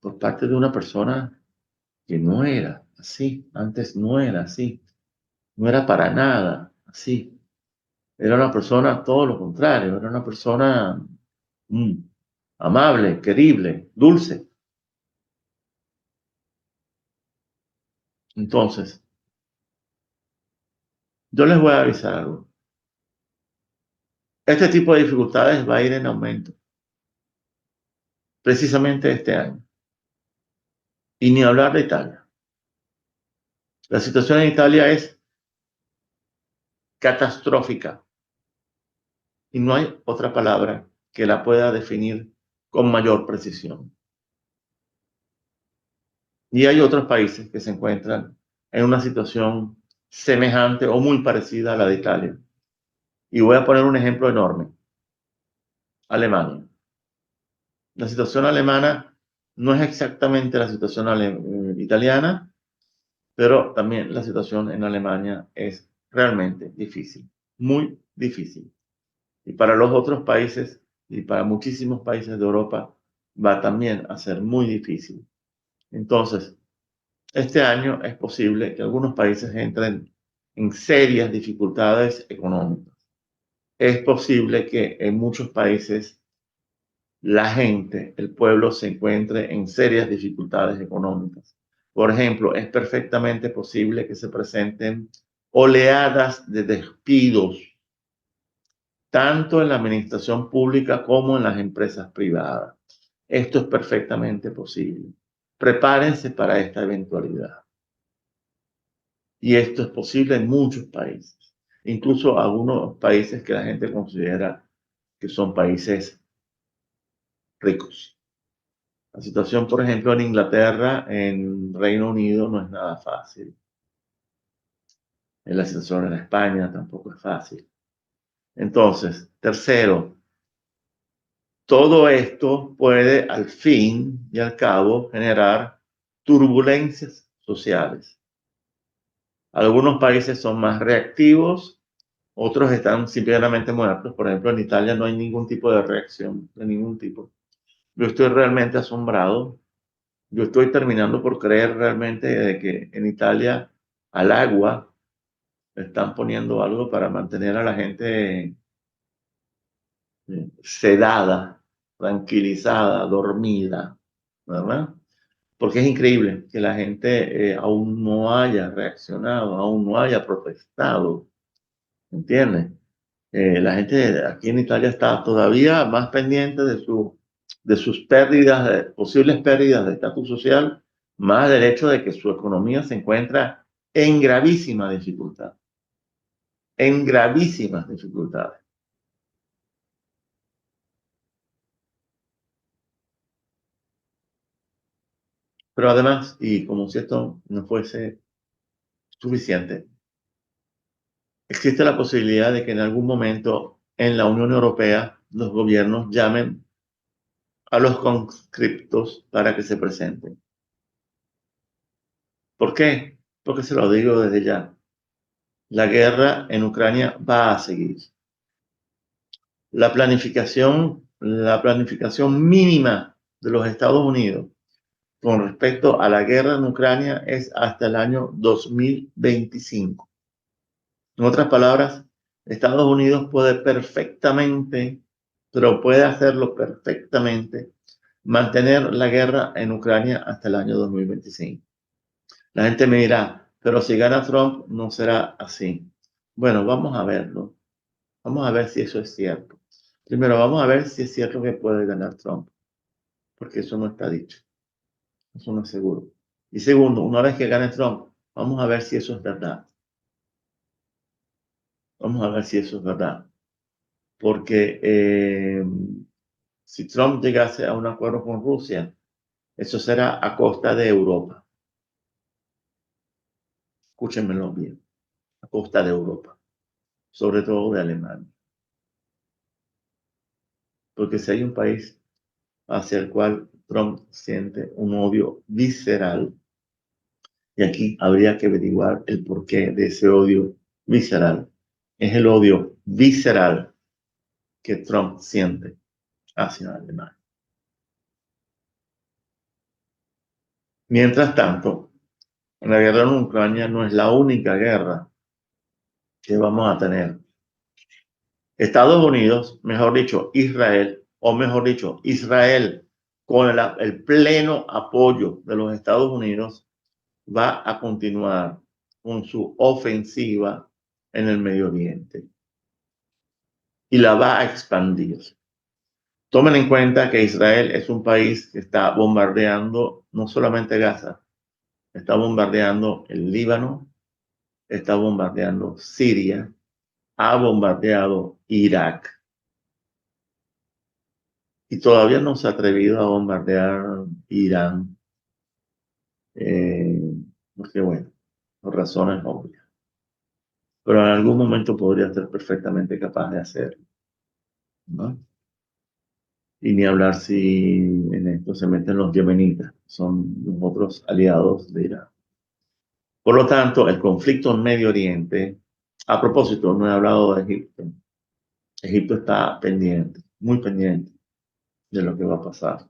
por parte de una persona que no era así, antes no era así, no era para nada así. Era una persona todo lo contrario, era una persona mm, amable, querible, dulce. Entonces, yo les voy a avisar algo. Este tipo de dificultades va a ir en aumento, precisamente este año. Y ni hablar de Italia. La situación en Italia es catastrófica y no hay otra palabra que la pueda definir con mayor precisión. Y hay otros países que se encuentran en una situación semejante o muy parecida a la de Italia. Y voy a poner un ejemplo enorme. Alemania. La situación alemana no es exactamente la situación italiana, pero también la situación en Alemania es realmente difícil, muy difícil. Y para los otros países y para muchísimos países de Europa va también a ser muy difícil. Entonces, este año es posible que algunos países entren en serias dificultades económicas. Es posible que en muchos países la gente, el pueblo, se encuentre en serias dificultades económicas. Por ejemplo, es perfectamente posible que se presenten oleadas de despidos, tanto en la administración pública como en las empresas privadas. Esto es perfectamente posible. Prepárense para esta eventualidad. Y esto es posible en muchos países, incluso algunos países que la gente considera que son países ricos. La situación, por ejemplo, en Inglaterra, en Reino Unido, no es nada fácil. En la situación en España tampoco es fácil. Entonces, tercero, todo esto puede al fin y al cabo generar turbulencias sociales. Algunos países son más reactivos, otros están simplemente muertos. Por ejemplo, en Italia no hay ningún tipo de reacción, de ningún tipo. Yo estoy realmente asombrado. Yo estoy terminando por creer realmente de que en Italia al agua le están poniendo algo para mantener a la gente sedada, tranquilizada, dormida, ¿verdad? Porque es increíble que la gente aún no haya reaccionado, aún no haya protestado, ¿entiendes? La gente aquí en Italia está todavía más pendiente de sus pérdidas, de posibles pérdidas de estatus social, más del hecho de que su economía se encuentra en gravísima dificultad. en gravísimas dificultades. Pero además, y como si esto no fuese suficiente, existe la posibilidad de que en algún momento en la Unión Europea los gobiernos llamen a los conscriptos para que se presenten. ¿Por qué? Porque se lo digo desde ya. La guerra en Ucrania va a seguir. La planificación mínima de los Estados Unidos con respecto a la guerra en Ucrania es hasta el año 2025. En otras palabras, Estados Unidos puede perfectamente, pero puede hacerlo perfectamente, mantener la guerra en Ucrania hasta el año 2025. La gente me dirá, pero si gana Trump no será así. Bueno, vamos a verlo. Vamos a ver si eso es cierto. Primero, vamos a ver si es cierto que puede ganar Trump, porque eso no está dicho. Eso no es seguro. Y segundo, una vez que gane Trump, vamos a ver si eso es verdad. Vamos a ver si eso es verdad. Porque si Trump llegase a un acuerdo con Rusia, eso será a costa de Europa. Escúchenmelo bien. A costa de Europa. Sobre todo de Alemania. Porque si hay un país hacia el cual Trump siente un odio visceral, y aquí habría que averiguar el porqué de ese odio visceral. Es el odio visceral que Trump siente hacia Alemania. Mientras tanto, la guerra en Ucrania no es la única guerra que vamos a tener. Estados Unidos, mejor dicho, Israel, o mejor dicho, Israel, con el pleno apoyo de los Estados Unidos, va a continuar con su ofensiva en el Medio Oriente y la va a expandir. Tomen en cuenta que Israel es un país que está bombardeando no solamente Gaza, está bombardeando el Líbano, está bombardeando Siria, ha bombardeado Irak y todavía no se ha atrevido a bombardear Irán, porque bueno, por razones obvias. Pero en algún momento podría ser perfectamente capaz de hacerlo, ¿no? Y ni hablar si en esto se meten los yemenitas, son los otros aliados de Irán. Por lo tanto, el conflicto en Medio Oriente, a propósito, no he hablado de Egipto. Egipto está pendiente, muy pendiente de lo que va a pasar,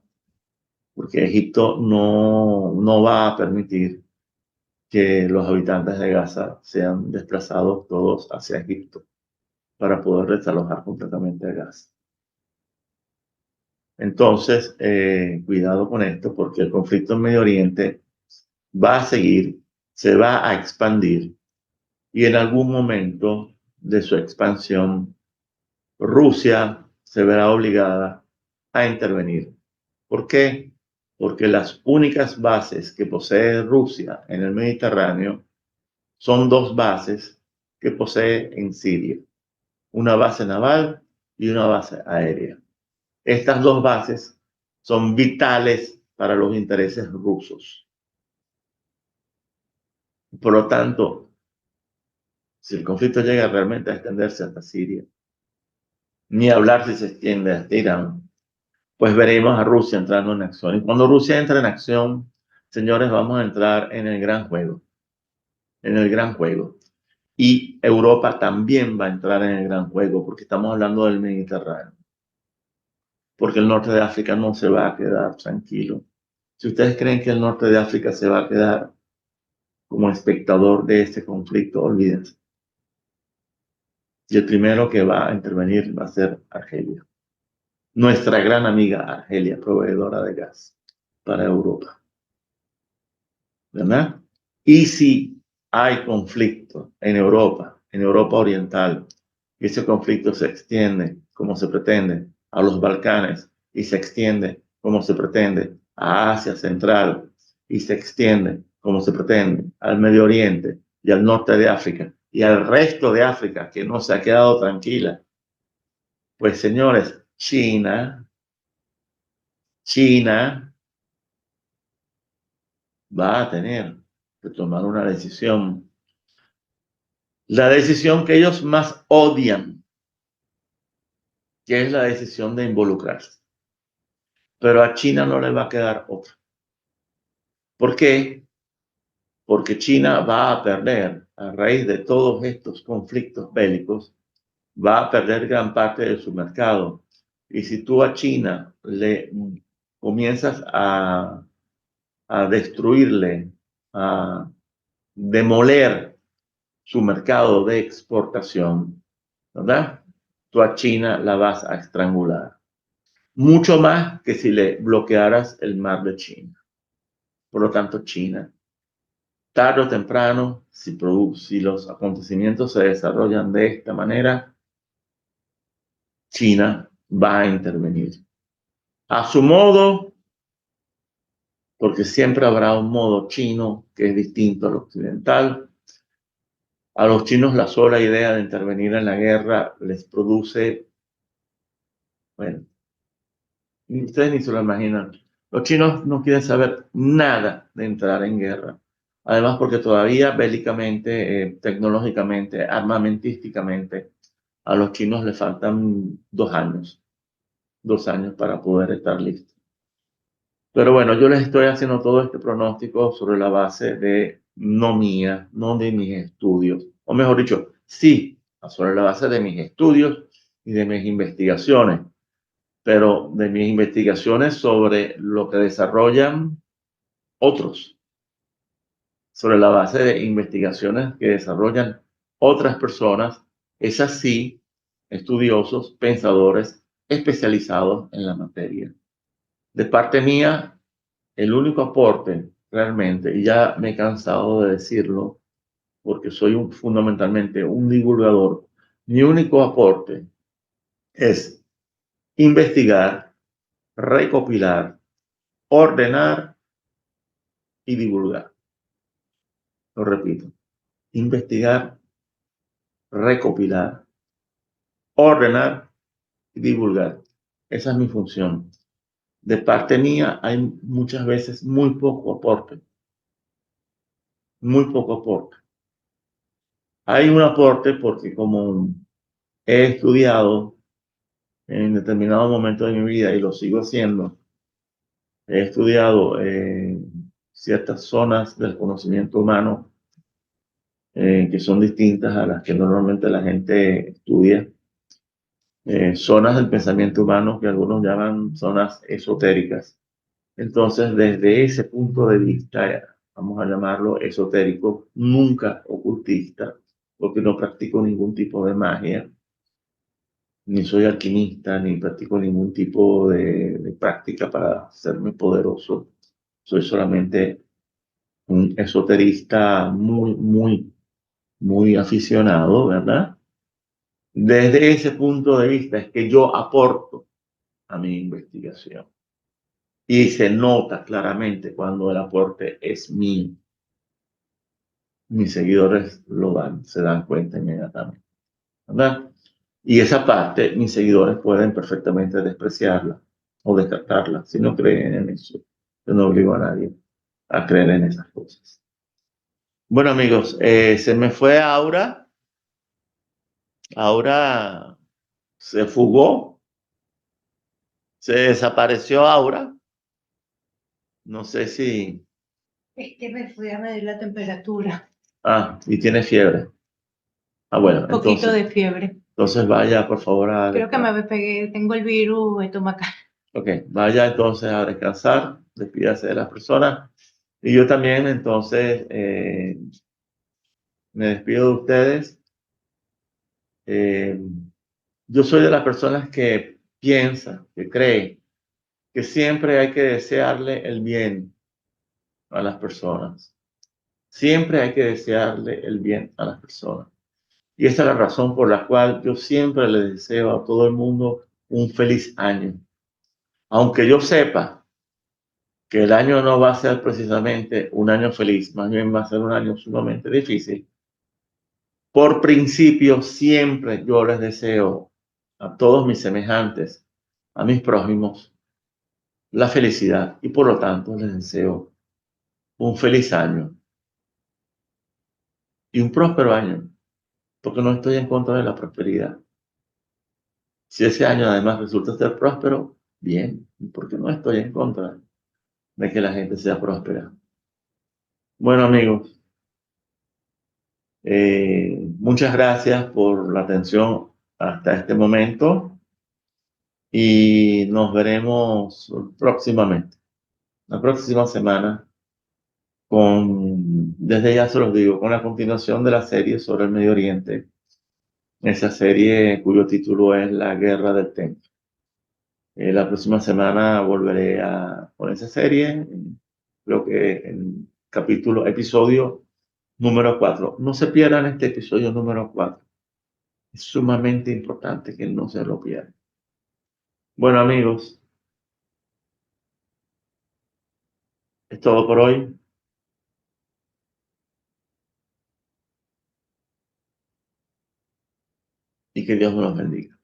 porque Egipto no va a permitir que los habitantes de Gaza sean desplazados todos hacia Egipto para poder desalojar completamente a Gaza. Entonces, cuidado con esto, porque el conflicto en Medio Oriente va a seguir, se va a expandir y en algún momento de su expansión, Rusia se verá obligada a intervenir. ¿Por qué? Porque las únicas bases que posee Rusia en el Mediterráneo son dos bases que posee en Siria, una base naval y una base aérea. Estas dos bases son vitales para los intereses rusos. Por lo tanto, si el conflicto llega realmente a extenderse hasta Siria, ni hablar si se extiende hasta Irán, pues veremos a Rusia entrando en acción. Y cuando Rusia entra en acción, señores, vamos a entrar en el gran juego, en el gran juego. Y Europa también va a entrar en el gran juego, porque estamos hablando del Mediterráneo. Porque el norte de África no se va a quedar tranquilo. Si ustedes creen que el norte de África se va a quedar como espectador de este conflicto, olvídense. Y el primero que va a intervenir va a ser Argelia. Nuestra gran amiga Argelia, proveedora de gas para Europa. ¿Verdad? Y si hay conflicto en Europa Oriental, y ese conflicto se extiende, como se pretende, a los Balcanes, y se extiende, como se pretende, a Asia Central, y se extiende, como se pretende, al Medio Oriente y al norte de África, y al resto de África que no se ha quedado tranquila. Pues señores, China va a tener que tomar una decisión. La decisión que ellos más odian, que es la decisión de involucrarse. Pero a China no le va a quedar otra. ¿Por qué? Porque China va a perder, a raíz de todos estos conflictos bélicos, va a perder gran parte de su mercado. Y si tú a China le comienzas a destruirle, a demoler su mercado de exportación, ¿verdad? Tú a China la vas a estrangular. Mucho más que si le bloquearas el mar de China. Por lo tanto, China, tarde o temprano, si los acontecimientos se desarrollan de esta manera, China va a intervenir. A su modo, porque siempre habrá un modo chino que es distinto al occidental. A los chinos la sola idea de intervenir en la guerra les produce, bueno, ustedes ni se lo imaginan. Los chinos no quieren saber nada de entrar en guerra. Además, porque todavía bélicamente, tecnológicamente, armamentísticamente, a los chinos les faltan 2 años para poder estar listos. Pero bueno, yo les estoy haciendo todo este pronóstico sobre la base de no mía, no de mis estudios, o mejor dicho, sí, sobre la base de mis estudios y de mis investigaciones, pero de mis investigaciones sobre lo que desarrollan otros, sobre la base de investigaciones que desarrollan otras personas, es así, estudiosos, pensadores especializados en la materia. De parte mía, el único aporte realmente, y ya me he cansado de decirlo, porque soy fundamentalmente un divulgador, mi único aporte es investigar, recopilar, ordenar y divulgar. Lo repito, investigar, recopilar, ordenar y divulgar. Esa es mi función. De parte mía hay muchas veces muy poco aporte, muy poco aporte. Hay un aporte porque como he estudiado en determinado momento de mi vida y lo sigo haciendo, he estudiado ciertas zonas del conocimiento humano que son distintas a las que normalmente la gente estudia, zonas del pensamiento humano que algunos llaman zonas esotéricas. Entonces, desde ese punto de vista, vamos a llamarlo esotérico, nunca ocultista, porque no practico ningún tipo de magia, ni soy alquimista, ni practico ningún tipo de práctica para hacerme poderoso. Soy solamente un esoterista muy aficionado, ¿verdad? Desde ese punto de vista es que yo aporto a mi investigación. Y se nota claramente cuando el aporte es mío. Mis seguidores se dan cuenta inmediatamente, ¿verdad? Y esa parte, mis seguidores pueden perfectamente despreciarla o descartarla si no creen en eso. Yo no obligo a nadie a creer en esas cosas. Bueno, amigos, se me fue Aura. Aura se fugó, se desapareció Aura. No sé si... Es que me fui a medir la temperatura. Ah, y tiene fiebre. Ah, bueno, Un poquito entonces, de fiebre. entonces vaya por favor a Creo que descansar. me pegué, tengo el virus estomacal. Ok, vaya entonces a descansar, despídase de las personas. Y yo también, entonces, me despido de ustedes. Eh, yo soy de las personas que piensa, que cree, que siempre hay que desearle el bien a las personas. Siempre hay que desearle el bien a las personas. Y esa es la razón por la cual yo siempre le deseo a todo el mundo un feliz año. Aunque yo sepa que el año no va a ser precisamente un año feliz, más bien va a ser un año sumamente difícil, Por principio, siempre yo les deseo a todos mis semejantes, a mis prójimos, la felicidad y por lo tanto les deseo un feliz año y un próspero año, porque no estoy en contra de la prosperidad. Si ese año además resulta ser próspero, bien, porque no estoy en contra de que la gente sea próspera. Bueno, amigos, muchas gracias por la atención hasta este momento y nos veremos próximamente, la próxima semana, desde ya se los digo, con la continuación de la serie sobre el Medio Oriente, esa serie cuyo título es La Guerra del Templo. La próxima semana volveré con esa serie, creo que en episodio número 4. No se pierdan este episodio número 4. Es sumamente importante que no se lo pierdan. Bueno, amigos, es todo por hoy y que Dios nos los bendiga.